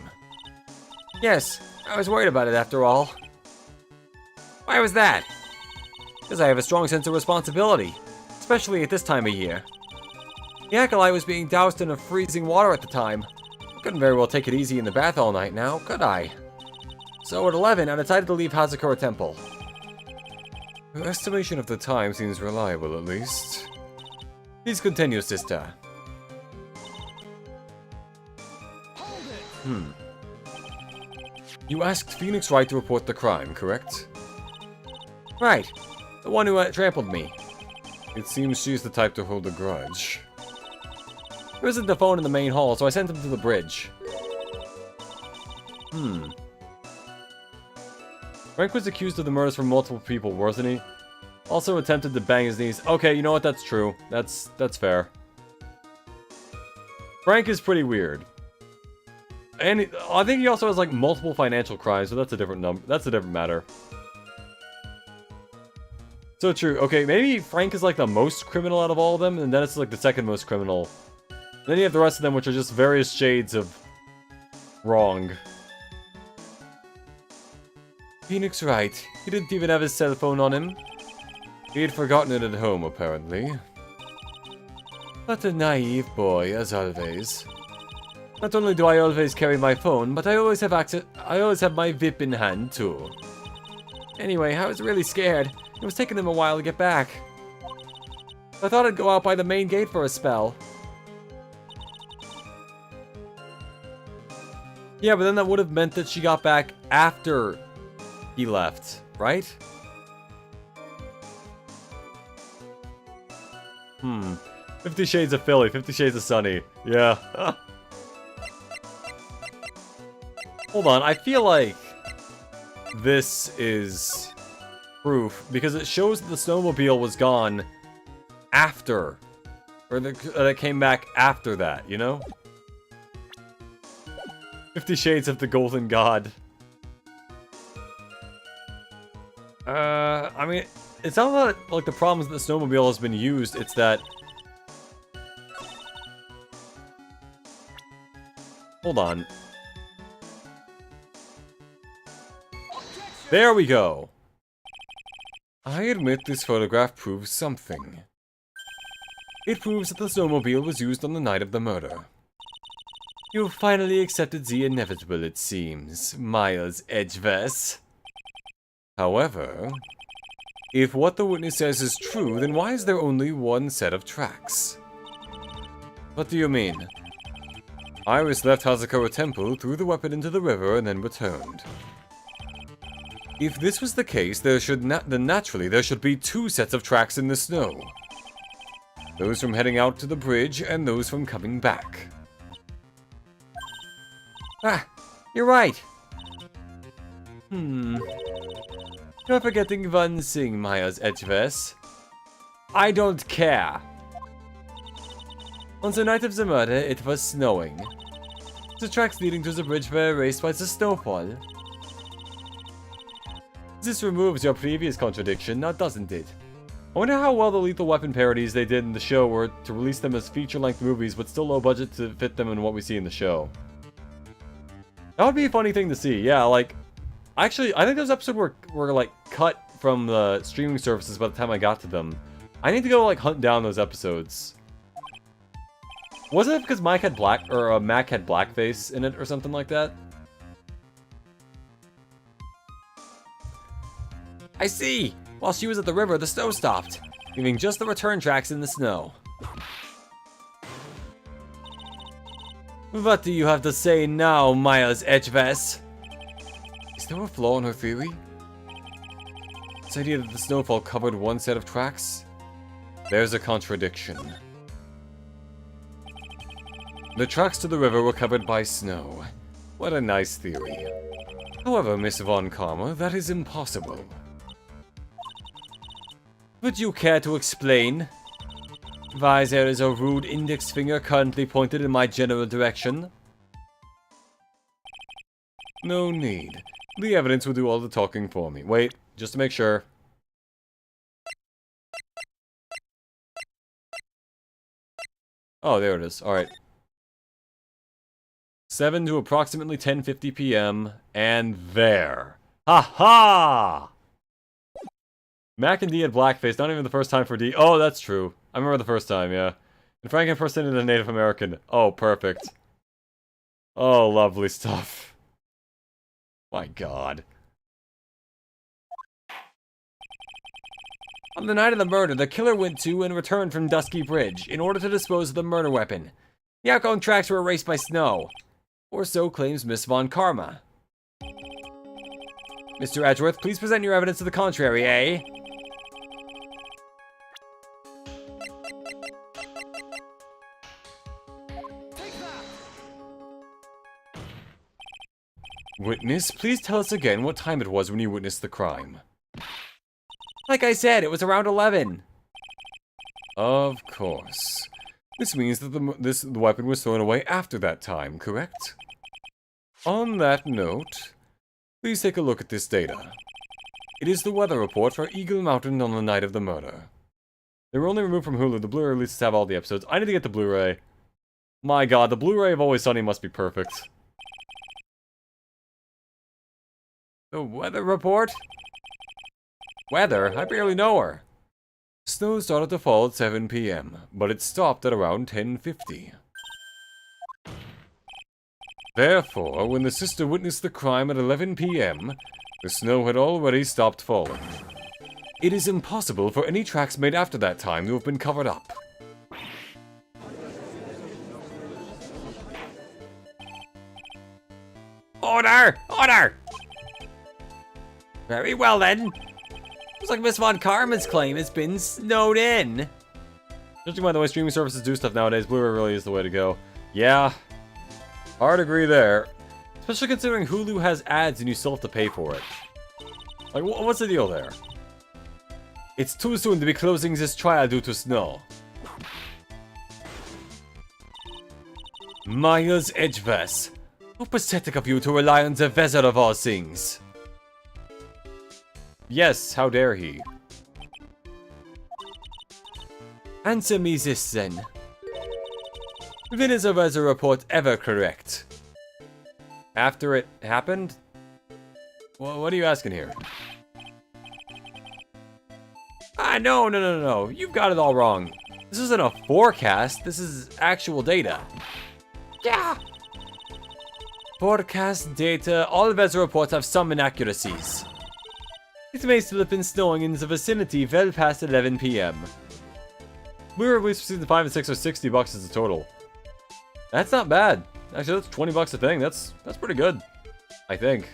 Yes, I was worried about it after all. Why was that? Because I have a strong sense of responsibility, especially at this time of year. The acolyte was being doused in a freezing water at the time. I couldn't very well take it easy in the bath all night now, could I? So at 11, I decided to leave Hazakura Temple. Your estimation of the time seems reliable, at least. Please continue, sister. You asked Phoenix Wright to report the crime, correct? Right. The one who trampled me. It seems she's the type to hold a grudge. There isn't the phone in the main hall, so I sent him to the bridge. Frank was accused of the murders from multiple people, wasn't he? Also attempted to bang his niece. Okay, you know what? That's true. That's fair. Frank is pretty weird. And I think he also has like multiple financial crimes, so that's a different number. That's a different matter. So true. Okay, maybe Frank is like the most criminal out of all of them, and Dennis is like the second most criminal. Then you have the rest of them, which are just various shades of wrong. Phoenix right. He didn't even have his cell phone on him. He had forgotten it at home, apparently. But a naive boy, as always. Not only do I always carry my phone, but I always have my VIP in hand, too. Anyway, I was really scared. It was taking them a while to get back. I thought I'd go out by the main gate for a spell. Yeah, but then that would have meant that she got back after he left, right? 50 Shades of Philly, 50 Shades of Sunny. Yeah. Hold on, I feel like this is proof, because it shows that the snowmobile was gone after, or that it came back after that, you know? 50 Shades of the Golden God. I mean, it's not that, like, the problem is that the snowmobile has been used, it's that... Hold on. There we go! I admit this photograph proves something. It proves that the snowmobile was used on the night of the murder. You finally accepted the inevitable, it seems, Miles Edgeverse. However, if what the witness says is true, then why is there only one set of tracks? What do you mean? Iris left Hazakura Temple, threw the weapon into the river, and then returned. If this was the case, then naturally there should be two sets of tracks in the snow. Those from heading out to the bridge, and those from coming back. Ah, you're right. You're forgetting one thing, Miles Edgeverse. I don't care. On the night of the murder, it was snowing. The tracks leading to the bridge were erased by the snowfall. This removes your previous contradiction, now doesn't it? I wonder how well the Lethal Weapon parodies they did in the show were to release them as feature-length movies, but still low budget to fit them in what we see in the show. That would be a funny thing to see, yeah, like... Actually, I think those episodes were like, cut from the streaming services by the time I got to them. I need to go, like, hunt down those episodes. Wasn't it because Mac had blackface in it or something like that? I see. While she was at the river, the snow stopped, leaving just the return tracks in the snow. What do you have to say now, Miles Edgeverse? Is there a flaw in her theory? This idea that the snowfall covered one set of tracks? There's a contradiction. The tracks to the river were covered by snow. What a nice theory. However, Miss Von Karma, that is impossible. Would you care to explain why there is a rude index finger currently pointed in my general direction? No need. The evidence will do all the talking for me. Wait, just to make sure. Oh, there it is. Alright. 7 to approximately 10:50 p.m. And there. Ha ha! Mac and D had blackface, not even the first time for D. Oh, that's true. I remember the first time, yeah. And Frank impersonated a Native American. Oh, perfect. Oh, lovely stuff. My god. On the night of the murder, the killer went to and returned from Dusky Bridge in order to dispose of the murder weapon. The outgoing tracks were erased by snow. Or so claims Miss Von Karma. Mr. Edgeworth, please present your evidence to the contrary, eh? Witness, please tell us again what time it was when you witnessed the crime. Like I said, it was around 11. Of course. This means that the weapon was thrown away after that time, correct? On that note, please take a look at this data. It is the weather report for Eagle Mountain on the night of the murder. They were only removed from Hulu. The Blu-ray releases have all the episodes. I need to get the Blu-ray. My god, the Blu-ray of Always Sunny must be perfect. The weather report? Weather? I barely know her. Snow started to fall at 7 p.m., but it stopped at around 10:50. Therefore, when the sister witnessed the crime at 11 p.m., the snow had already stopped falling. It is impossible for any tracks made after that time to have been covered up. Order! Order! Very well then. Looks like Miss Von Karman's claim has been snowed in. Judging by the way streaming services do stuff nowadays, Blu-ray really is the way to go. Yeah. Hard agree there. Especially considering Hulu has ads and you still have to pay for it. Like, what's the deal there? It's too soon to be closing this trial due to snow. Miles Edgeverse. How pathetic of you to rely on the weather of all things. Yes, how dare he? Answer me this then. When is a weather report ever correct? After it happened? Well, what are you asking here? No. You've got it all wrong. This isn't a forecast. This is actual data. Yeah. Forecast data, all weather reports have some inaccuracies. It may still have been snowing in the vicinity well past 11 p.m. Blu-ray release for season 5 and 6 are $60 as a total. That's not bad. Actually, that's $20 a thing. That's pretty good. I think.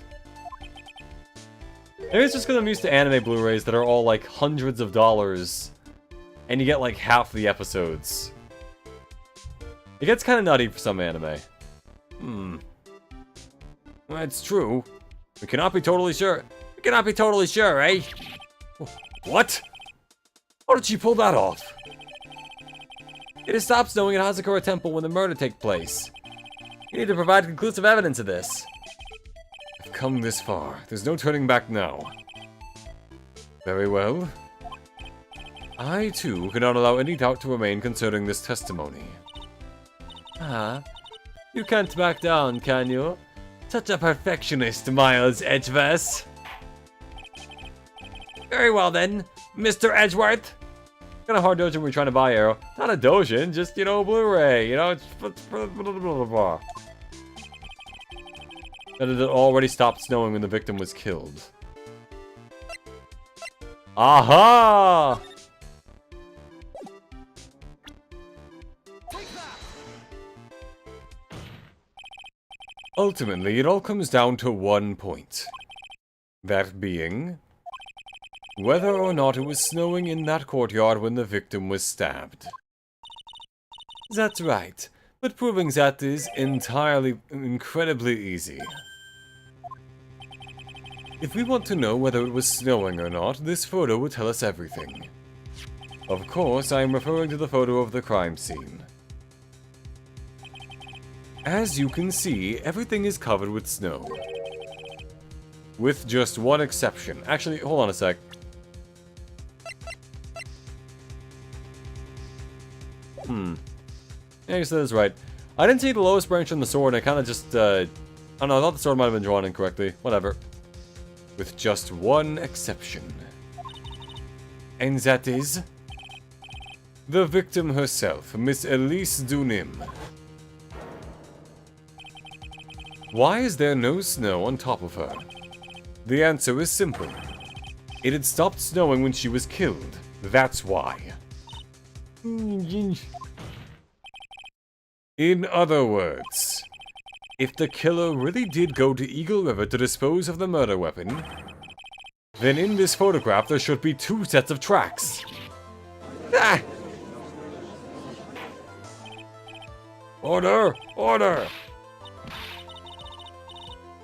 Maybe it's just because I'm used to anime Blu-rays that are all like hundreds of dollars, and you get like half the episodes. It gets kind of nutty for some anime. That's true. We cannot be totally sure. We cannot be totally sure, eh? What? How did she pull that off? It has stopped snowing at Hazakura Temple when the murder took place. You need to provide conclusive evidence of this. I've come this far. There's no turning back now. Very well. I, too, cannot allow any doubt to remain concerning this testimony. You can't back down, can you? Such a perfectionist, Miles Edgeverse. Very well then, Mr. Edgeworth. Kind of hard dojin we're trying to buy, Arrow. Not a dojin, just, you know, Blu-ray. You know, it's... That it had already stopped snowing when the victim was killed. Aha! Ultimately, it all comes down to one point. That being, whether or not it was snowing in that courtyard when the victim was stabbed. That's right, but proving that is incredibly easy. If we want to know whether it was snowing or not, this photo will tell us everything. Of course, I am referring to the photo of the crime scene. As you can see, everything is covered with snow. With just one exception. Actually, hold on a sec. Yeah, I guess that is right. I didn't see the lowest branch on the sword, and I kind of just, I don't know, I thought the sword might have been drawn incorrectly. Whatever. With just one exception. And that is... the victim herself, Miss Elise Dunim. Why is there no snow on top of her? The answer is simple. It had stopped snowing when she was killed. That's why. In other words, if the killer really did go to Eagle River to dispose of the murder weapon, then in this photograph there should be two sets of tracks. Ah! Order! Order!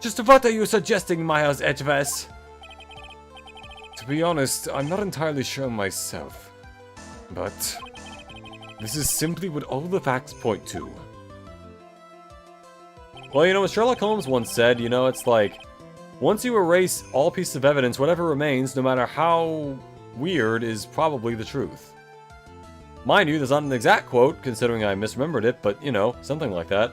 Just what are you suggesting, Miles Edgeverse? To be honest, I'm not entirely sure myself. But this is simply what all the facts point to. Well, you know, as Sherlock Holmes once said, you know, it's like, once you erase all pieces of evidence, whatever remains, no matter how weird, is probably the truth. Mind you, that's not an exact quote, considering I misremembered it, but, you know, something like that.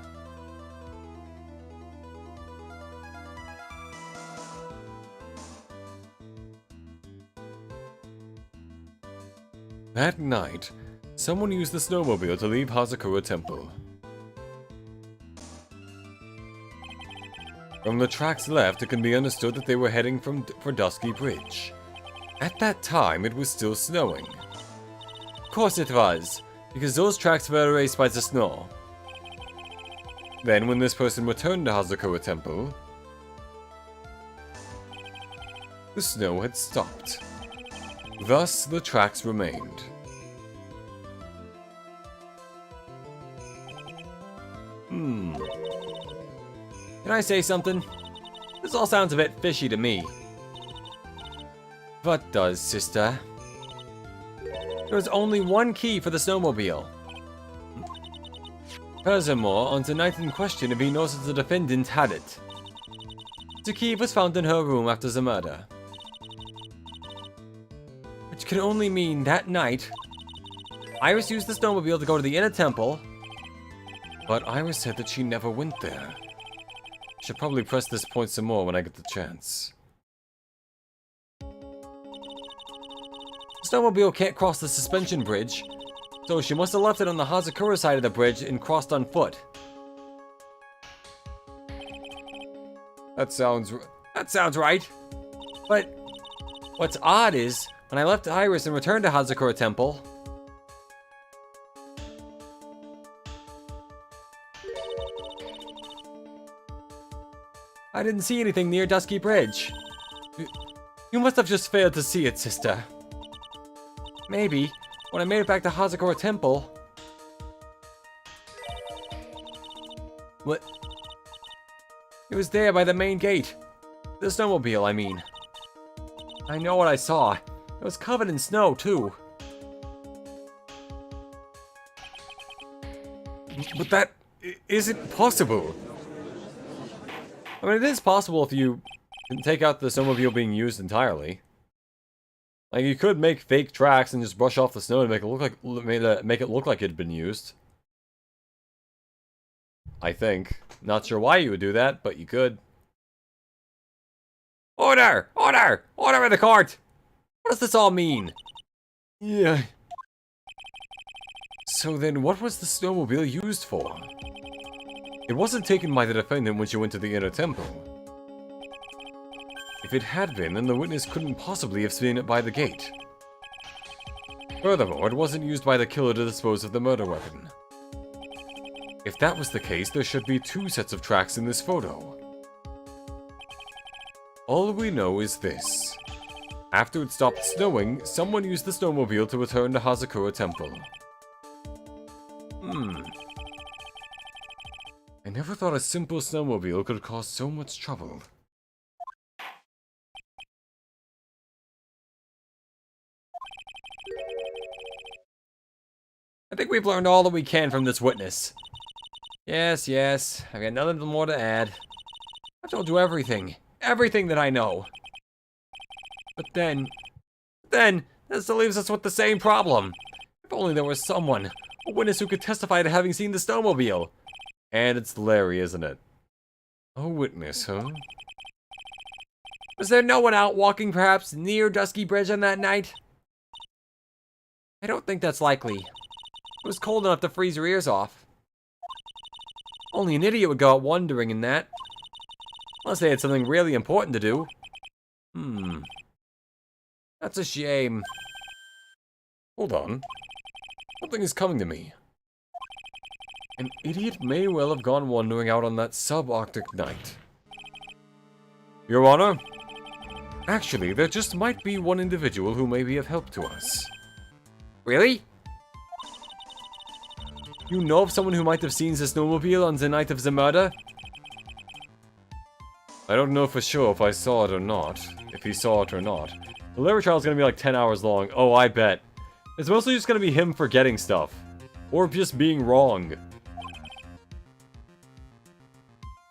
That night, someone used the snowmobile to leave Hazakura Temple. From the tracks left, it can be understood that they were heading for Dusky Bridge. At that time, it was still snowing. Of course it was, because those tracks were erased by the snow. Then, when this person returned to Hazakura Temple, the snow had stopped. Thus, the tracks remained. Can I say something? This all sounds a bit fishy to me. What does, sister? There was only one key for the snowmobile. Furthermore, on the night in question, it be knows that the defendant had it. The key was found in her room after the murder. Which can only mean that night, Iris used the snowmobile to go to the inner temple. But Iris said that she never went there. Should probably press this point some more when I get the chance. The snowmobile can't cross the suspension bridge, so she must have left it on the Hazakura side of the bridge and crossed on foot. That sounds right. But what's odd is, when I left Iris and returned to Hazakura Temple, I didn't see anything near Dusky Bridge. You must have just failed to see it, sister. Maybe, when I made it back to Hazakura Temple... What? It was there by the main gate. The snowmobile, I mean. I know what I saw. It was covered in snow, too. But that isn't possible. I mean, it is possible if you can take out the snowmobile being used entirely. Like, you could make fake tracks and just brush off the snow to make it look like it had been used. I think. Not sure why you would do that, but you could. Order! Order! Order in the court! What does this all mean? Yeah. So then, what was the snowmobile used for? It wasn't taken by the defendant when she went to the inner temple. If it had been, then the witness couldn't possibly have seen it by the gate. Furthermore, it wasn't used by the killer to dispose of the murder weapon. If that was the case, there should be 2 sets of tracks in this photo. All we know is this. After it stopped snowing, someone used the snowmobile to return to Hazakura Temple. I never thought a simple snowmobile could cause so much trouble. I think we've learned all that we can from this witness. Yes, I've got nothing more to add. I've told you everything. Everything that I know. But then, that still leaves us with the same problem. If only there was someone, a witness who could testify to having seen the snowmobile. And it's Larry, isn't it? A witness, huh? Was there no one out walking, perhaps, near Dusky Bridge on that night? I don't think that's likely. It was cold enough to freeze your ears off. Only an idiot would go out wandering in that. Unless they had something really important to do. That's a shame. Hold on. Something is coming to me. An idiot may well have gone wandering out on that subarctic night. Your Honor? Actually, there just might be one individual who may be of help to us. Really? You know of someone who might have seen the snowmobile on the night of the murder? I don't know for sure if I saw it or not. If he saw it or not. The Larry trial is going to be like 10 hours long. Oh, I bet. It's mostly just going to be him forgetting stuff. Or just being wrong.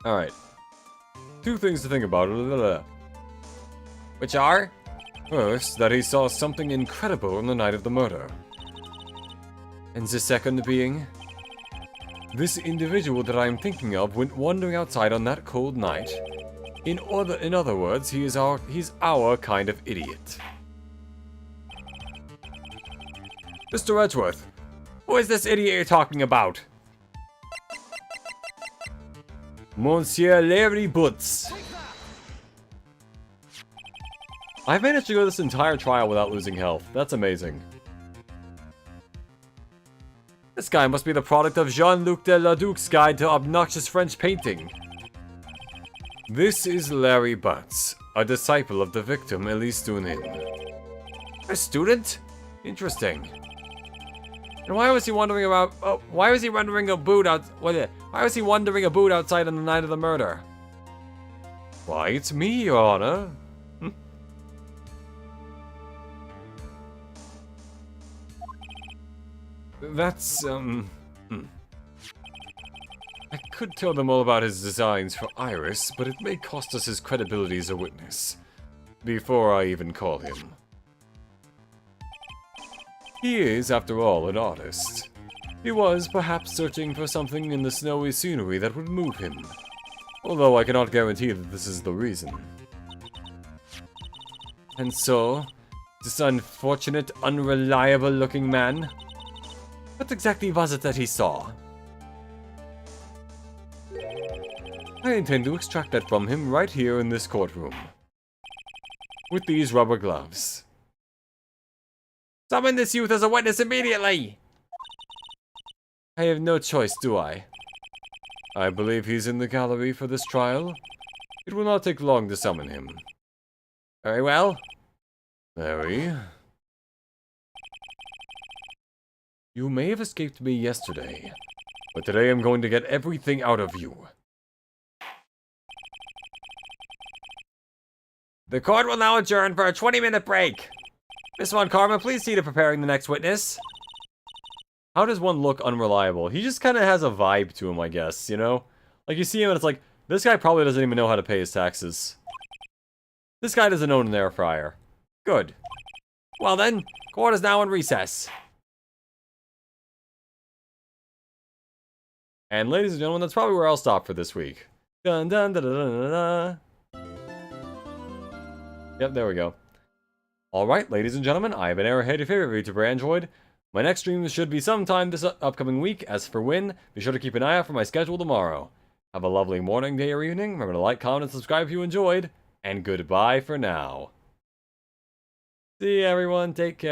Alright. 2 things to think about. Which are? First, that he saw something incredible on the night of the murder. And the second being? This individual that I'm thinking of went wandering outside on that cold night. In other words, he's our kind of idiot. Mr. Edgeworth, who is this idiot you're talking about? Monsieur Larry Butts. I've managed to go this entire trial without losing health. That's amazing. This guy must be the product of Jean-Luc de Leduc's Guide to Obnoxious French Painting. This is Larry Butts, a disciple of the victim Elise Dunin. A student? Interesting. And why was he wandering about? Oh, why was he wandering a boot out? Why was he wandering a boot outside on the night of the murder? Why, it's me, Your Honor. That's, I could tell them all about his designs for Iris, but it may cost us his credibility as a witness. Before I even call him. He is, after all, an artist. He was, perhaps, searching for something in the snowy scenery that would move him. Although I cannot guarantee that this is the reason. And so, this unfortunate, unreliable-looking man... What exactly was it that he saw? I intend to extract that from him right here in this courtroom. With these rubber gloves. Summon this youth as a witness immediately! I have no choice, do I? I believe he's in the gallery for this trial. It will not take long to summon him. Very well. Larry... You may have escaped me yesterday, but today I'm going to get everything out of you. The court will now adjourn for a 20-minute break. Miss Von Karma, please see to preparing the next witness. How does one look unreliable? He just kind of has a vibe to him, I guess, you know? Like, you see him and it's like, this guy probably doesn't even know how to pay his taxes. This guy doesn't own an air fryer. Good. Well then, court is now in recess. And ladies and gentlemen, that's probably where I'll stop for this week. Dun dun dun dun dun dun. Yep, there we go. Alright, ladies and gentlemen, I have been Arrowhead, your favorite VTuber Android. My next stream should be sometime this upcoming week. As for when, be sure to keep an eye out for my schedule tomorrow. Have a lovely morning, day, or evening. Remember to like, comment, and subscribe if you enjoyed. And goodbye for now. See you, everyone. Take care.